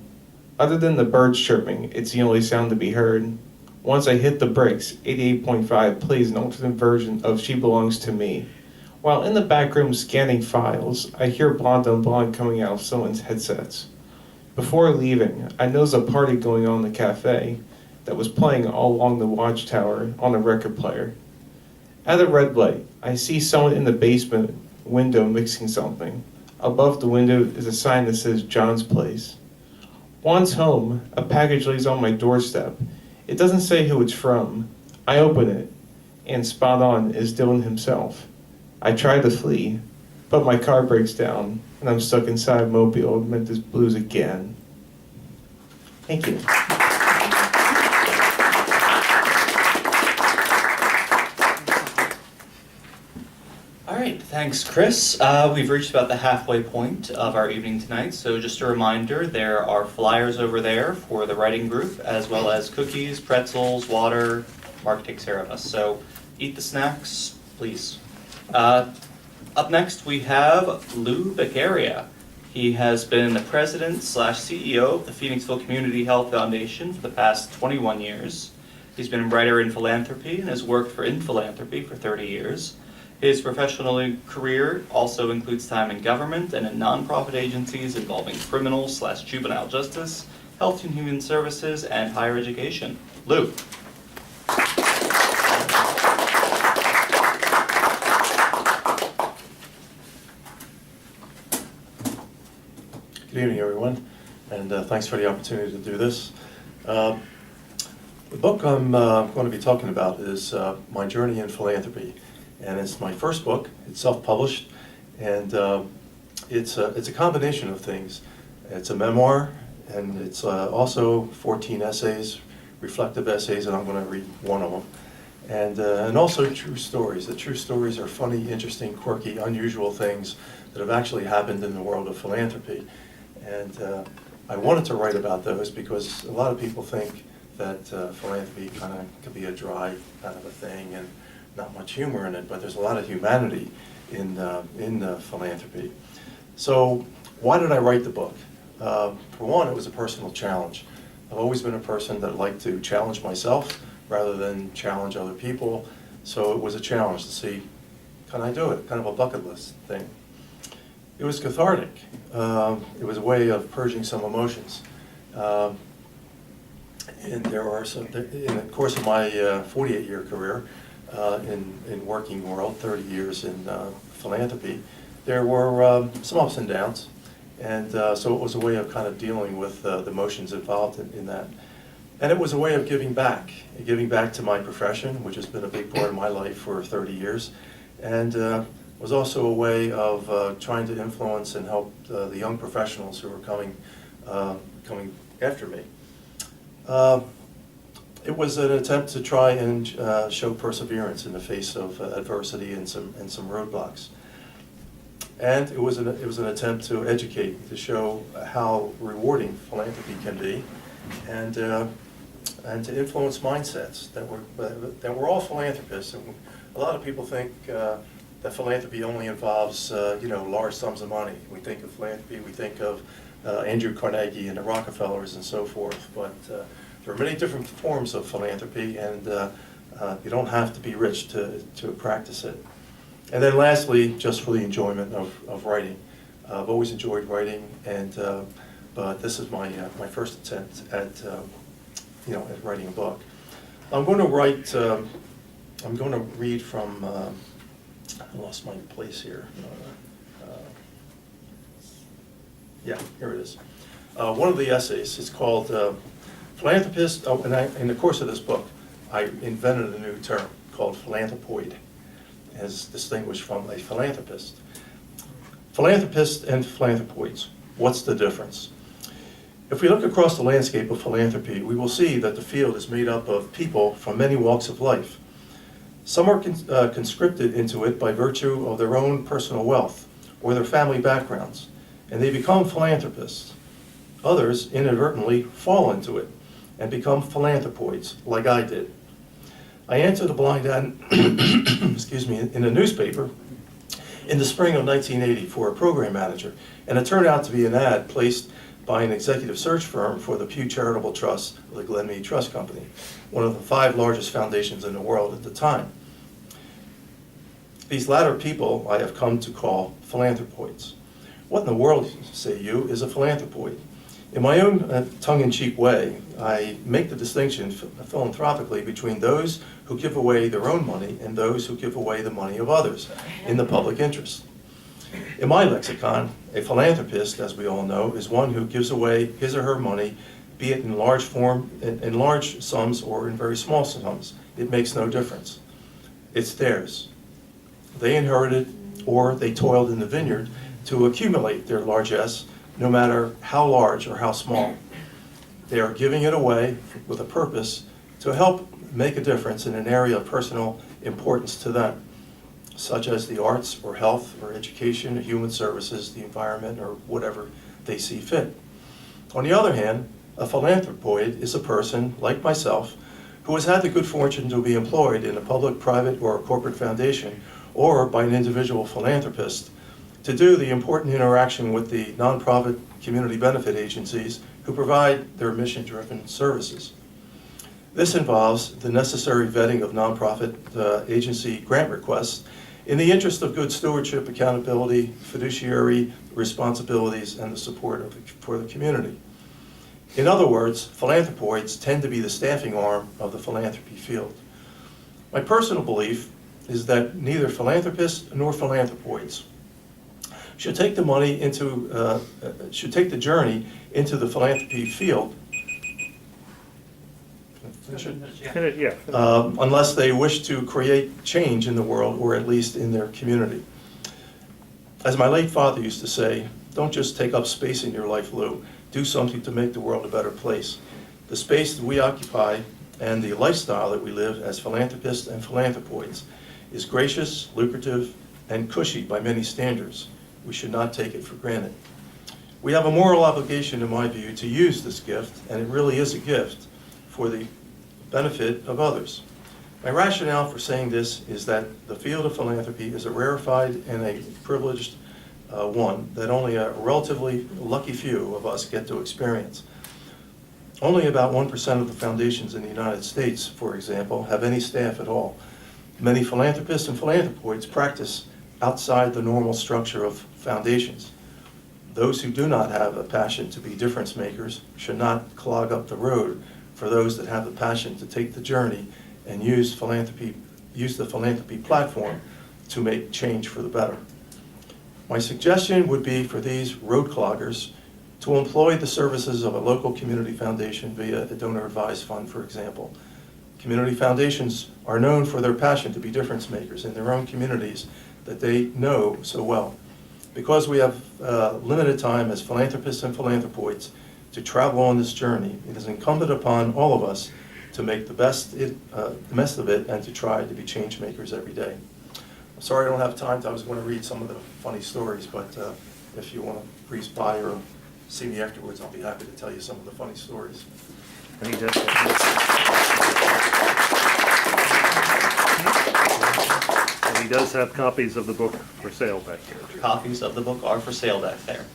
Other than the birds chirping, it's the only sound to be heard. Once I hit the brakes, 88.5 plays an alternate version of She Belongs to Me. While in the back room scanning files, I hear Blonde on Blonde coming out of someone's headsets. Before leaving, I noticed a party going on in the cafe that was playing all along the watchtower on a record player. At a red light, I see someone in the basement window mixing something. Above the window is a sign that says John's Place. Once home, a package lays on my doorstep. It doesn't say who it's from. I open it, and spot on is Dylan himself. I try to flee, but my car breaks down, and I'm stuck inside Mobile, Memphis Blues again. Thank you. All right, thanks, Chris. We've reached about the halfway point of our evening tonight, so just a reminder, there are flyers over there for the writing group, as well as cookies, pretzels, water. Mark takes care of us, so eat the snacks, please. Up next, we have Lou Beccaria. He has been the president/CEO of the Phoenixville Community Health Foundation for the past 21 years. He's been a writer in philanthropy and has worked for In Philanthropy for 30 years. His professional career also includes time in government and in nonprofit agencies involving criminal/juvenile justice, health and human services, and higher education. Lou. Good evening, everyone, and thanks for the opportunity to do this. The book I'm going to be talking about is My Journey in Philanthropy, and it's my first book. It's self-published, and it's a combination of things. It's a memoir, and it's also 14 essays, reflective essays, and I'm going to read one of them. And also true stories. The true stories are funny, interesting, quirky, unusual things that have actually happened in the world of philanthropy. And I wanted to write about those because a lot of people think that philanthropy kind of could be a dry kind of a thing and not much humor in it, but there's a lot of humanity in philanthropy. So why did I write the book? For one, it was a personal challenge. I've always been a person that liked to challenge myself rather than challenge other people. So it was a challenge to see, can I do it? Kind of a bucket list thing. It was cathartic. It was a way of purging some emotions. And there are some, in the course of my 48-year career in working world, 30 years in philanthropy, there were some ups and downs. And so it was a way of kind of dealing with the emotions involved in that. And it was a way of giving back to my profession, which has been a big part of my life for 30 years. And was also a way of trying to influence and help the young professionals who were coming after me. It was an attempt to try and show perseverance in the face of adversity and some roadblocks. And it was an attempt to educate, to show how rewarding philanthropy can be, and to influence mindsets that we're all philanthropists. And a lot of people think that philanthropy only involves large sums of money. We think of philanthropy, we think of Andrew Carnegie and the Rockefellers and so forth, but there are many different forms of philanthropy, and you don't have to be rich to practice it. And then lastly, just for the enjoyment of writing. I've always enjoyed writing, and but this is my first attempt at at writing a book. I'm going to read from. I lost my place here. Yeah, here it is. One of the essays is called Philanthropist. Oh, and in the course of this book, I invented a new term called philanthropoid, as distinguished from a philanthropist. Philanthropists and philanthropoids, what's the difference? If we look across the landscape of philanthropy, we will see that the field is made up of people from many walks of life. Some are conscripted into it by virtue of their own personal wealth or their family backgrounds, and they become philanthropists. Others inadvertently fall into it and become philanthropoids, like I did. I answered a blind ad excuse me, in a newspaper in the spring of 1980 for a program manager, and it turned out to be an ad placed by an executive search firm for the Pew Charitable Trust of the Glen Mead Trust Company, one of the 5 largest foundations in the world at the time. These latter people I have come to call philanthropoids. What in the world, say you, is a philanthropoid? In my own tongue-in-cheek way, I make the distinction philanthropically between those who give away their own money and those who give away the money of others in the public interest. In my lexicon, a philanthropist, as we all know, is one who gives away his or her money, be it in large form, in large sums or in very small sums. It makes no difference. It's theirs. They inherited or they toiled in the vineyard to accumulate their largesse, no matter how large or how small. They are giving it away with a purpose to help make a difference in an area of personal importance to them, such as the arts or health or education, or human services, the environment, or whatever they see fit. On the other hand, a philanthropoid is a person, like myself, who has had the good fortune to be employed in a public, private, or corporate foundation, or by an individual philanthropist, to do the important interaction with the nonprofit community benefit agencies who provide their mission-driven services. This involves the necessary vetting of nonprofit agency grant requests in the interest of good stewardship, accountability, fiduciary responsibilities, and the support for the community. In other words, philanthropoids tend to be the staffing arm of the philanthropy field. My personal belief is that neither philanthropists nor philanthropoids should take the money into, should take the journey into the philanthropy field. Finish it? Yeah. Unless they wish to create change in the world, or at least in their community. As my late father used to say, don't just take up space in your life, Lou. Do something to make the world a better place. The space that we occupy and the lifestyle that we live as philanthropists and philanthropoids is gracious, lucrative, and cushy by many standards. We should not take it for granted. We have a moral obligation, in my view, to use this gift, and it really is a gift, for the benefit of others. My rationale for saying this is that the field of philanthropy is a rarefied and a privileged one that only a relatively lucky few of us get to experience. Only about 1% of the foundations in the United States, for example, have any staff at all. Many philanthropists and philanthropoids practice outside the normal structure of foundations. Those who do not have a passion to be difference makers should not clog up the road for those that have the passion to take the journey and use the philanthropy platform to make change for the better. My suggestion would be for these road cloggers to employ the services of a local community foundation via a donor-advised fund, for example. Community foundations are known for their passion to be difference makers in their own communities that they know so well. Because we have limited time as philanthropists and philanthropoids to travel on this journey, it is incumbent upon all of us to make the best of it and to try to be change makers every day. I'm sorry I don't have time. I was going to read some of the funny stories, but if you want to breeze by or see me afterwards, I'll be happy to tell you some of the funny stories. And he does have copies of the book for sale back here. Copies of the book are for sale back there.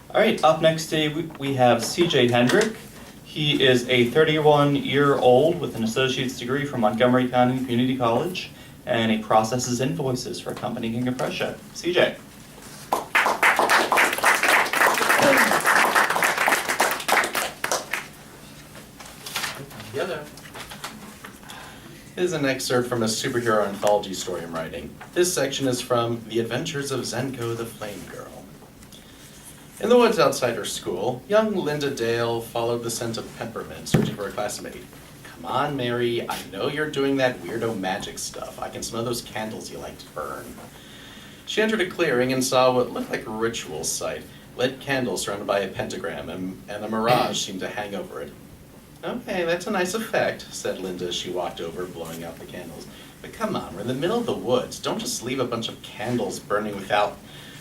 All right, up next today we have CJ Hendrick. He is a 31-year-old with an associate's degree from Montgomery County Community College, and he processes invoices for a company King of Prussia. CJ. This is an excerpt from a superhero anthology story I'm writing. This section is from The Adventures of Zenko the Flame Girl. In the woods outside her school, young Linda Dale followed the scent of peppermint, searching for a classmate. Come on, Mary, I know you're doing that weirdo magic stuff. I can smell those candles you like to burn. She entered a clearing and saw what looked like a ritual site. Lit candles surrounded by a pentagram, and a mirage seemed to hang over it. Okay, that's a nice effect, said Linda as she walked over, blowing out the candles. But come on, we're in the middle of the woods. Don't just leave a bunch of candles burning without...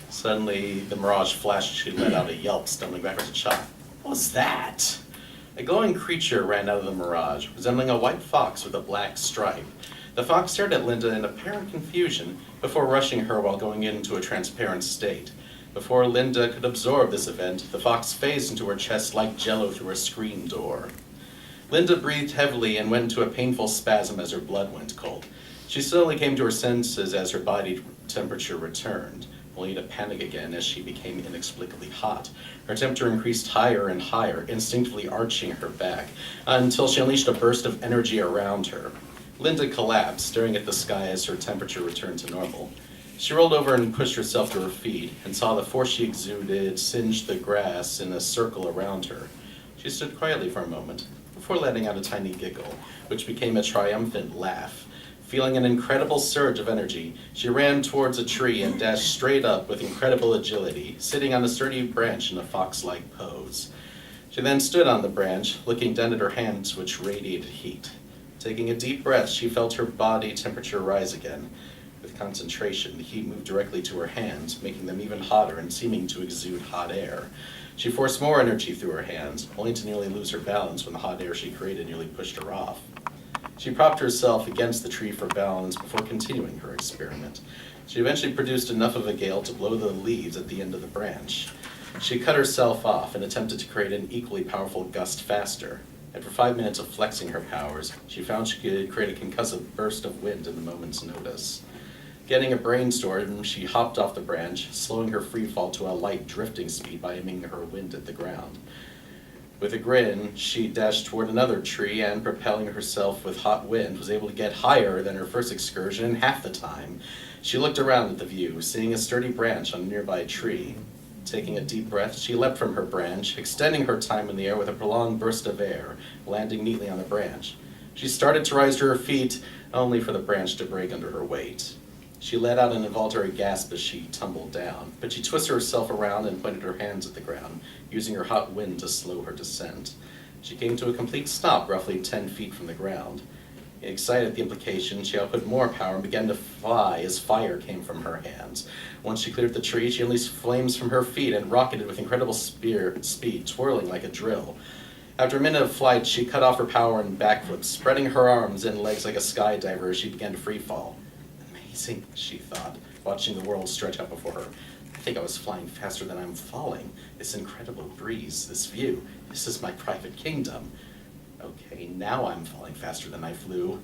Suddenly, the mirage flashed. She let out a yelp, stumbling backwards and shocked. What was that? A glowing creature ran out of the mirage, resembling a white fox with a black stripe. The fox stared at Linda in apparent confusion before rushing her while going into a transparent state. Before Linda could absorb this event, the fox phased into her chest like jello through a screen door. Linda breathed heavily and went into a painful spasm as her blood went cold. She slowly came to her senses as her body temperature returned, only to panic again as she became inexplicably hot. Her temperature increased higher and higher, instinctively arching her back, until she unleashed a burst of energy around her. Linda collapsed, staring at the sky as her temperature returned to normal. She rolled over and pushed herself to her feet, and saw the force she exuded singe the grass in a circle around her. She stood quietly for a moment, before letting out a tiny giggle, which became a triumphant laugh. Feeling an incredible surge of energy, she ran towards a tree and dashed straight up with incredible agility, sitting on a sturdy branch in a fox-like pose. She then stood on the branch, looking down at her hands, which radiated heat. Taking a deep breath, she felt her body temperature rise again. With concentration, the heat moved directly to her hands, making them even hotter and seeming to exude hot air. She forced more energy through her hands, only to nearly lose her balance when the hot air she created nearly pushed her off. She propped herself against the tree for balance before continuing her experiment. She eventually produced enough of a gale to blow the leaves at the end of the branch. She cut herself off and attempted to create an equally powerful gust faster. After 5 minutes of flexing her powers, she found she could create a concussive burst of wind in a moment's notice. Getting a brainstorm, she hopped off the branch, slowing her free fall to a light drifting speed by aiming her wind at the ground. With a grin, she dashed toward another tree and, propelling herself with hot wind, was able to get higher than her first excursion in half the time. She looked around at the view, seeing a sturdy branch on a nearby tree. Taking a deep breath, she leapt from her branch, extending her time in the air with a prolonged burst of air, landing neatly on the branch. She started to rise to her feet, only for the branch to break under her weight. She let out an involuntary gasp as she tumbled down, but she twisted herself around and pointed her hands at the ground, using her hot wind to slow her descent. She came to a complete stop roughly 10 feet from the ground. Excited at the implication, she output more power and began to fly as fire came from her hands. Once she cleared the tree, she unleashed flames from her feet and rocketed with incredible speed, twirling like a drill. After a minute of flight, she cut off her power and backflipped, spreading her arms and legs like a skydiver as she began to free fall. Amazing, she thought, watching the world stretch out before her. I think I was flying faster than I'm falling. This incredible breeze, this view, this is my private kingdom. Okay, now I'm falling faster than I flew.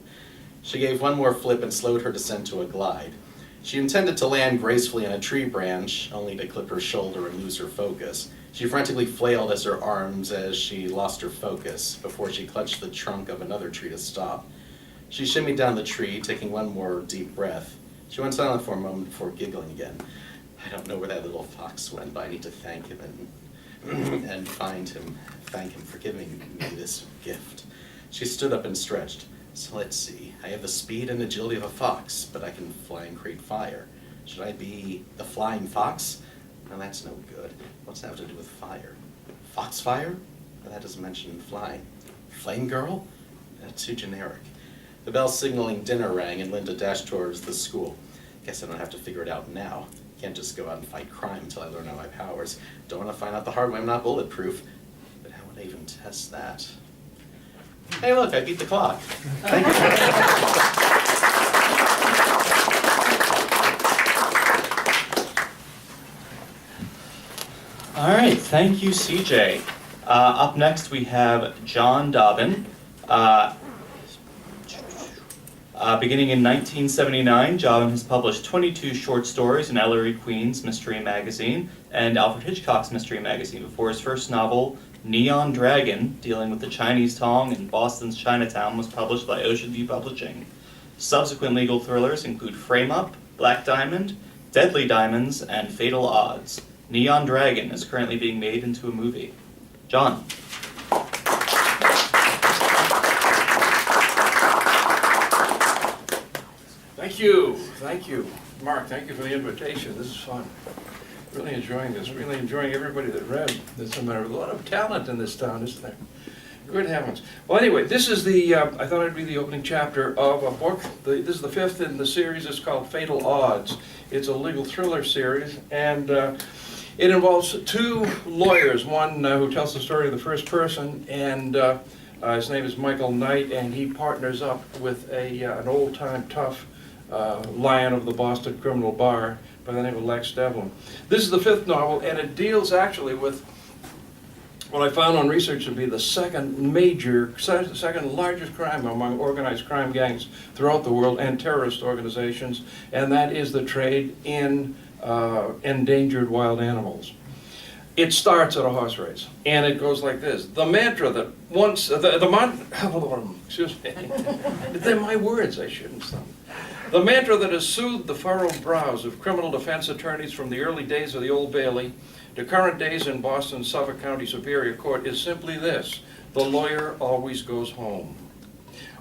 She gave one more flip and slowed her descent to a glide. She intended to land gracefully on a tree branch, only to clip her shoulder and lose her focus. She frantically flailed as her arms as she lost her focus before she clutched the trunk of another tree to stop. She shimmied down the tree, taking one more deep breath. She went silent for a moment before giggling again. I don't know where that little fox went, but I need to thank him and thank him for giving me this gift. She stood up and stretched. So let's see, I have the speed and agility of a fox, but I can fly and create fire. Should I be the flying fox? No, that's no good. What's that have to do with fire? Foxfire? Well, that doesn't mention flying. Flame girl? That's too generic. The bell signaling dinner rang and Linda dashed towards the school. Guess I don't have to figure it out now. Can't just go out and fight crime until I learn all my powers. Don't want to find out the hard way I'm not bulletproof. But how would I even test that? Hey look, I beat the clock. Thank you. All right, thank you, CJ. Up next, we have John Dobbin. Beginning in 1979, Dobbin has published 22 short stories in Ellery Queen's Mystery Magazine and Alfred Hitchcock's Mystery Magazine before his first novel, Neon Dragon, dealing with the Chinese Tong in Boston's Chinatown, was published by Ocean View Publishing. Subsequent legal thrillers include Frame Up, Black Diamond, Deadly Diamonds, and Fatal Odds. Neon Dragon is currently being made into a movie. John. Thank you. Mark, thank you for the invitation. This is fun. Really enjoying this, really enjoying everybody that read. There's a lot of talent in this town, isn't there? Good heavens. Well, anyway, this is I thought I'd read the opening chapter of a book. This is the fifth in the series. It's called Fatal Odds. It's a legal thriller series, and it involves two lawyers, one who tells the story of the first person, and his name is Michael Knight, and he partners up with an old-time tough lion of the Boston criminal bar by the name of Lex Devlin. This is the fifth novel, and it deals actually with what I found on research to be the second largest crime among organized crime gangs throughout the world and terrorist organizations, and that is the trade in endangered wild animals. It starts at a horse race, and it goes like this. The mantra that once, excuse me, they're my words, I shouldn't stop. The mantra that has soothed the furrowed brows of criminal defense attorneys from the early days of the Old Bailey to current days in Boston's Suffolk County Superior Court is simply this: the lawyer always goes home.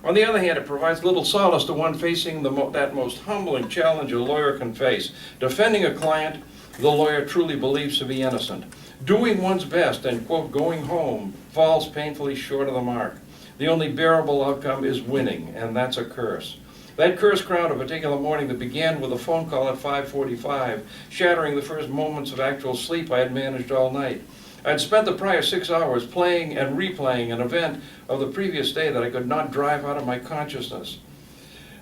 On the other hand, it provides little solace to one facing that most humbling challenge a lawyer can face, defending a client the lawyer truly believes to be innocent. Doing one's best and, quote, going home falls painfully short of the mark. The only bearable outcome is winning, and that's a curse. That curse crowned a particular morning that began with a phone call at 5:45, shattering the first moments of actual sleep I had managed all night. I'd spent the prior 6 hours playing and replaying an event of the previous day that I could not drive out of my consciousness.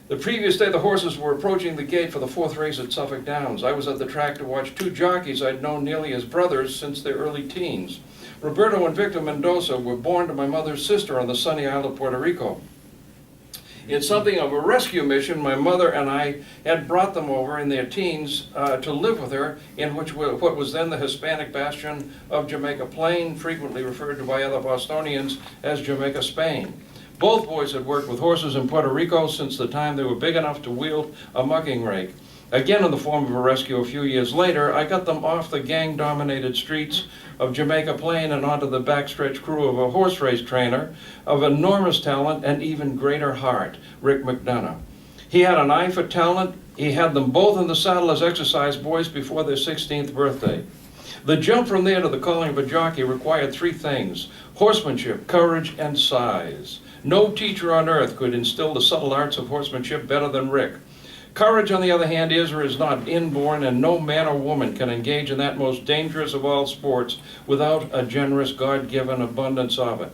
The previous day, the horses were approaching the gate for the fourth race at Suffolk Downs. I was at the track to watch two jockeys I'd known nearly as brothers since their early teens. Roberto and Victor Mendoza were born to my mother's sister on the sunny isle of Puerto Rico. In something of a rescue mission, my mother and I had brought them over in their teens to live with her in what was then the Hispanic bastion of Jamaica Plain, frequently referred to by other Bostonians as Jamaica Spain. Both boys had worked with horses in Puerto Rico since the time they were big enough to wield a mucking rake. Again in the form of a rescue a few years later, I got them off the gang-dominated streets of Jamaica Plain and onto the backstretch crew of a horse race trainer of enormous talent and even greater heart, Rick McDonough. He had an eye for talent. He had them both in the saddle as exercise boys before their 16th birthday. The jump from there to the calling of a jockey required three things: horsemanship, courage, and size. No teacher on earth could instill the subtle arts of horsemanship better than Rick. Courage, on the other hand, is or is not inborn, and no man or woman can engage in that most dangerous of all sports without a generous God-given abundance of it.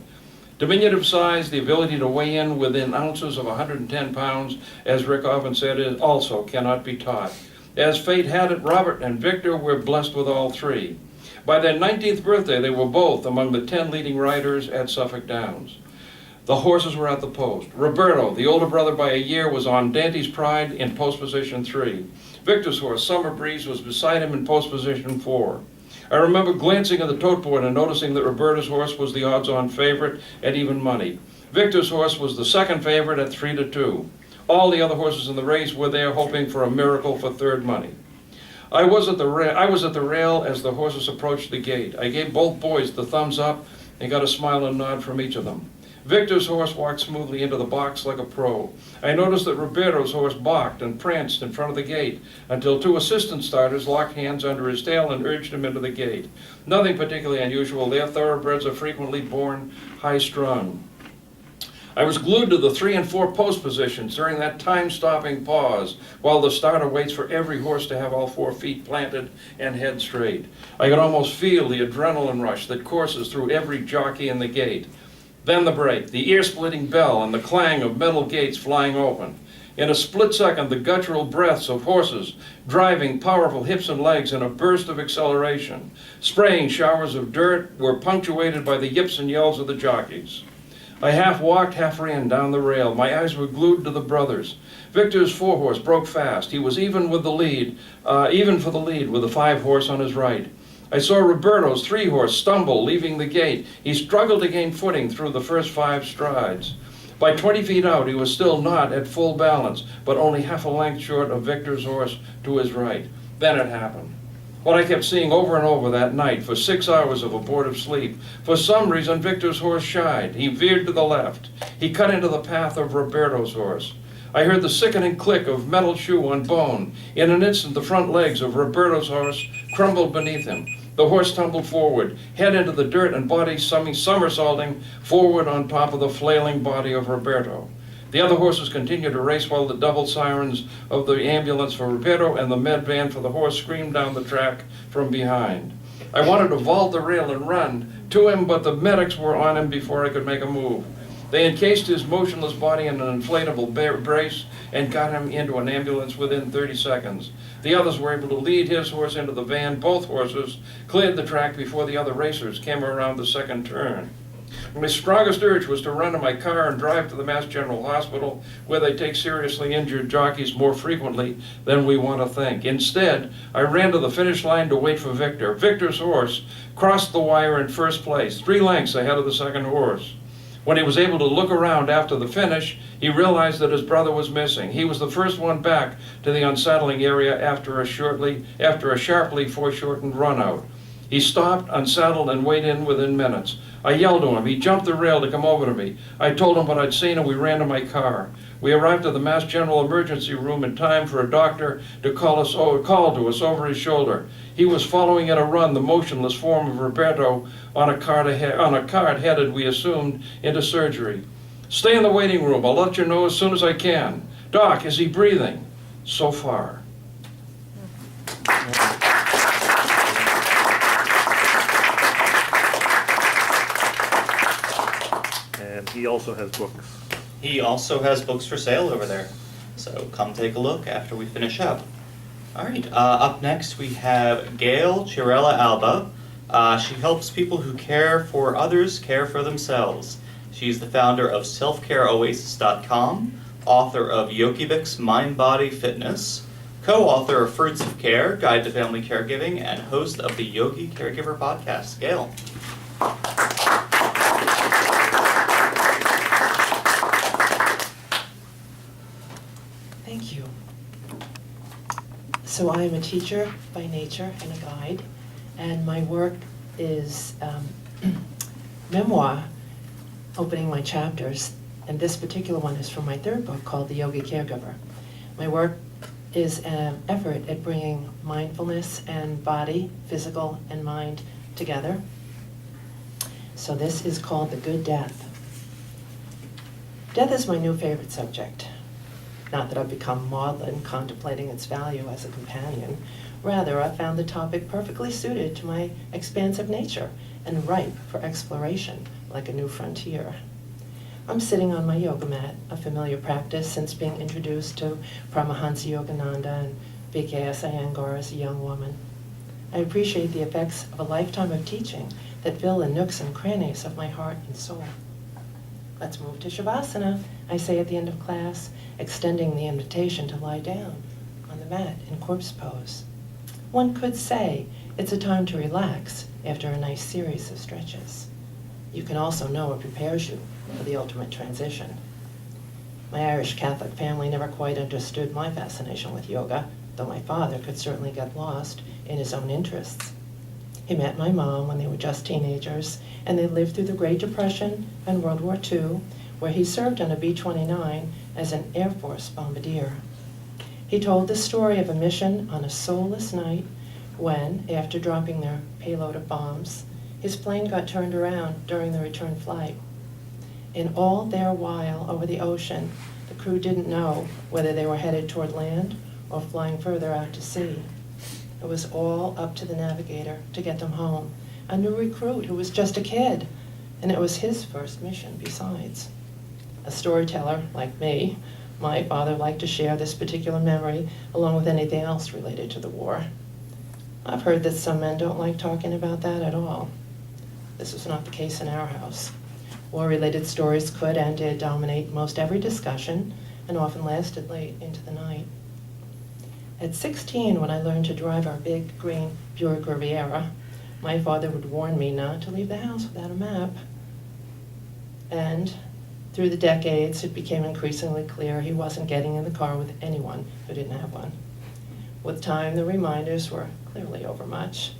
Diminutive size, the ability to weigh in within ounces of 110 pounds, as Rick often said, is also cannot be taught. As fate had it, Robert and Victor were blessed with all three. By their 19th birthday, they were both among the 10 leading riders at Suffolk Downs. The horses were at the post. Roberto, the older brother by a year, was on Dante's Pride in post position 3. Victor's horse, Summer Breeze, was beside him in post position 4. I remember glancing at the tote board and noticing that Roberto's horse was the odds-on favorite at even money. Victor's horse was the second favorite at 3-2. All the other horses in the race were there hoping for a miracle for third money. I was at the rail as the horses approached the gate. I gave both boys the thumbs up and got a smile and nod from each of them. Victor's horse walked smoothly into the box like a pro. I noticed that Roberto's horse balked and pranced in front of the gate until two assistant starters locked hands under his tail and urged him into the gate. Nothing particularly unusual. Their thoroughbreds are frequently born high-strung. I was glued to the 3 and 4 post positions during that time-stopping pause while the starter waits for every horse to have all 4 feet planted and head straight. I could almost feel the adrenaline rush that courses through every jockey in the gate. Then the break, the ear-splitting bell, and the clang of metal gates flying open. In a split second, the guttural breaths of horses, driving powerful hips and legs in a burst of acceleration, spraying showers of dirt, were punctuated by the yips and yells of the jockeys. I half walked, half ran down the rail. My eyes were glued to the brothers. Victor's 4-horse broke fast. He was even for the lead with the 5-horse on his right. I saw Roberto's 3-horse stumble, leaving the gate. He struggled to gain footing through the first 5 strides. By 20 feet out, he was still not at full balance, but only half a length short of Victor's horse to his right. Then it happened. What I kept seeing over and over that night for 6 hours of abortive sleep. For some reason, Victor's horse shied. He veered to the left. He cut into the path of Roberto's horse. I heard the sickening click of metal shoe on bone. In an instant, the front legs of Roberto's horse crumbled beneath him. The horse tumbled forward, head into the dirt and body somersaulting forward on top of the flailing body of Roberto. The other horses continued to race while the double sirens of the ambulance for Roberto and the med van for the horse screamed down the track from behind. I wanted to vault the rail and run to him, but the medics were on him before I could make a move. They encased his motionless body in an inflatable brace and got him into an ambulance within 30 seconds. The others were able to lead his horse into the van. Both horses cleared the track before the other racers came around the second turn. My strongest urge was to run to my car and drive to the Mass General Hospital, where they take seriously injured jockeys more frequently than we want to think. Instead, I ran to the finish line to wait for Victor. Victor's horse crossed the wire in first place, 3 lengths ahead of the second horse. When he was able to look around after the finish, he realized that his brother was missing. He was the first one back to the unsaddling area after a sharply foreshortened run out. He stopped, unsaddled, and weighed in within minutes. I yelled to him. He jumped the rail to come over to me. I told him what I'd seen, and we ran to my car. We arrived at the Mass General emergency room in time for a doctor to call to us over his shoulder. He was following at a run the motionless form of Roberto on a cart headed, we assumed, into surgery. Stay in the waiting room. I'll let you know as soon as I can. Doc, is he breathing? So far. And he also has books. He also has books for sale over there, so come take a look after we finish up. All right, up next we have Gail Chirella Alba. She helps people who care for others care for themselves. She's the founder of selfcareoasis.com, author of Yokibik's Mind Body Fitness, co-author of Fruits of Care, Guide to Family Caregiving, and host of the Yogi Caregiver podcast. Gail. Thank you. So I am a teacher by nature and a guide, and my work is memoir, opening my chapters, and this particular one is from my third book called The Yogi Caregiver. My work is an effort at bringing mindfulness and body, physical and mind, together. So this is called The Good Death. Death is my new favorite subject. Not that I've become maudlin contemplating its value as a companion. Rather, I found the topic perfectly suited to my expansive nature and ripe for exploration, like a new frontier. I'm sitting on my yoga mat, a familiar practice since being introduced to Paramahansa Yogananda and BKS Iyengar as a young woman. I appreciate the effects of a lifetime of teaching that fill the nooks and crannies of my heart and soul. Let's move to Shavasana, I say at the end of class, extending the invitation to lie down on the mat in corpse pose. One could say it's a time to relax after a nice series of stretches. You can also know it prepares you for the ultimate transition. My Irish Catholic family never quite understood my fascination with yoga, though my father could certainly get lost in his own interests. He met my mom when they were just teenagers, and they lived through the Great Depression and World War II, where he served on a B-29 as an Air Force bombardier. He told the story of a mission on a soulless night when, after dropping their payload of bombs, his plane got turned around during the return flight. In all their while over the ocean, the crew didn't know whether they were headed toward land or flying further out to sea. It was all up to the navigator to get them home, a new recruit who was just a kid, and it was his first mission besides. A storyteller like me, my father liked to share this particular memory along with anything else related to the war. I've heard that some men don't like talking about that at all. This was not the case in our house. War-related stories could and did dominate most every discussion and often lasted late into the night. At 16, when I learned to drive our big green Buick Riviera, my father would warn me not to leave the house without a map. And through the decades, it became increasingly clear he wasn't getting in the car with anyone who didn't have one. With time, the reminders were clearly overmuch.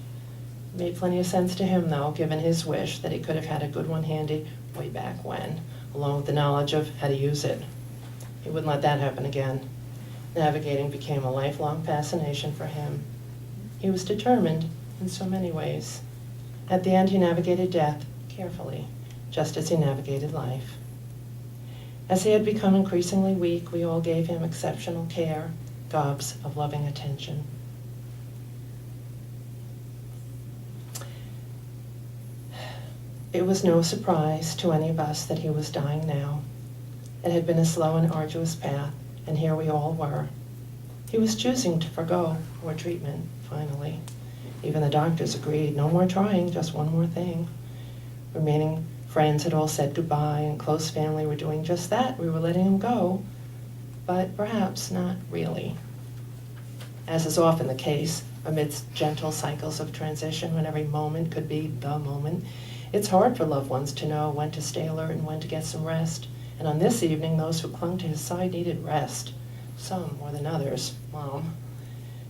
It made plenty of sense to him, though, given his wish that he could have had a good one handy way back when, along with the knowledge of how to use it. He wouldn't let that happen again. Navigating became a lifelong fascination for him. He was determined in so many ways. At the end, he navigated death carefully, just as he navigated life. As he had become increasingly weak, we all gave him exceptional care, gobs of loving attention. It was no surprise to any of us that he was dying now. It had been a slow and arduous path, and here we all were. He was choosing to forgo more treatment, finally. Even the doctors agreed, no more trying, just one more thing. Remaining friends had all said goodbye, and close family were doing just that. We were letting him go, but perhaps not really. As is often the case, amidst gentle cycles of transition, when every moment could be the moment, it's hard for loved ones to know when to stay alert and when to get some rest. And on this evening, those who clung to his side needed rest, some more than others. Mom.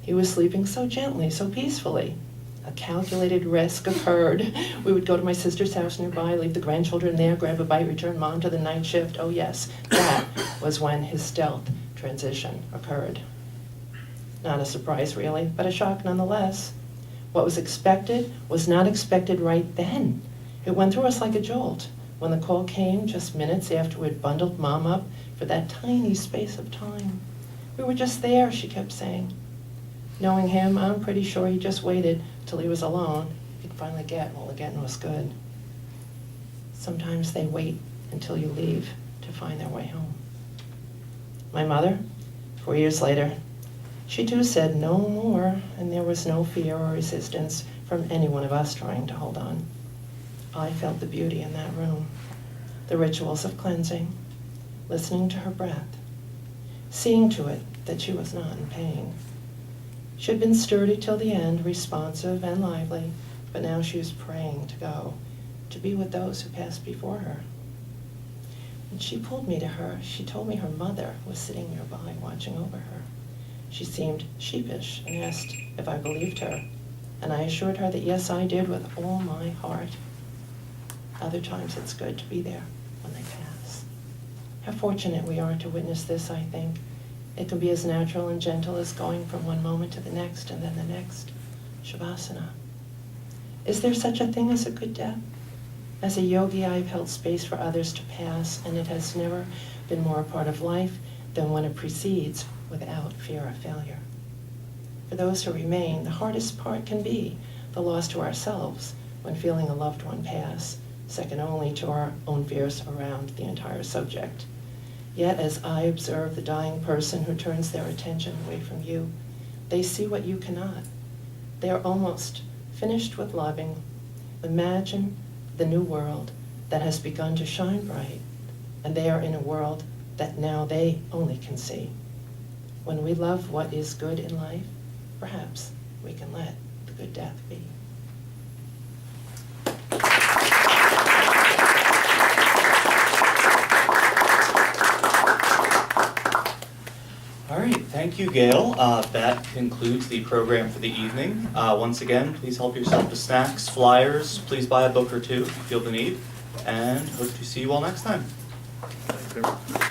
He was sleeping so gently, so peacefully. A calculated risk occurred. We would go to my sister's house nearby, leave the grandchildren there, grab a bite, return Mom to the night shift. Oh yes, that was when his stealth transition occurred. Not a surprise really, but a shock nonetheless. What was expected was not expected right then. It went through us like a jolt. When the call came just minutes after we'd bundled Mom up for that tiny space of time. We were just there, she kept saying. Knowing him, I'm pretty sure he just waited till he was alone. He'd finally get while the getting was good. Sometimes they wait until you leave to find their way home. My mother, 4 years later, she too said no more, and there was no fear or resistance from any one of us trying to hold on. I felt the beauty in that room, the rituals of cleansing, listening to her breath, seeing to it that she was not in pain. She had been sturdy till the end, responsive and lively, but now she was praying to go, to be with those who passed before her. When she pulled me to her, she told me her mother was sitting nearby watching over her. She seemed sheepish and asked if I believed her, and I assured her that yes, I did with all my heart. Other times it's good to be there when they pass. How fortunate we are to witness this, I think. It can be as natural and gentle as going from one moment to the next and then the next. Shavasana. Is there such a thing as a good death? As a yogi, I've held space for others to pass, and it has never been more a part of life than when it proceeds without fear of failure. For those who remain, the hardest part can be the loss to ourselves when feeling a loved one pass, second only to our own fears around the entire subject. Yet as I observe the dying person who turns their attention away from you, they see what you cannot. They are almost finished with loving. Imagine the new world that has begun to shine bright, and they are in a world that now they only can see. When we love what is good in life, perhaps we can let the good death be. All right, thank you, Gail. That concludes the program for the evening. Once again, please help yourself to snacks, flyers. Please buy a book or two if you feel the need, and hope to see you all next time. Thanks, everyone.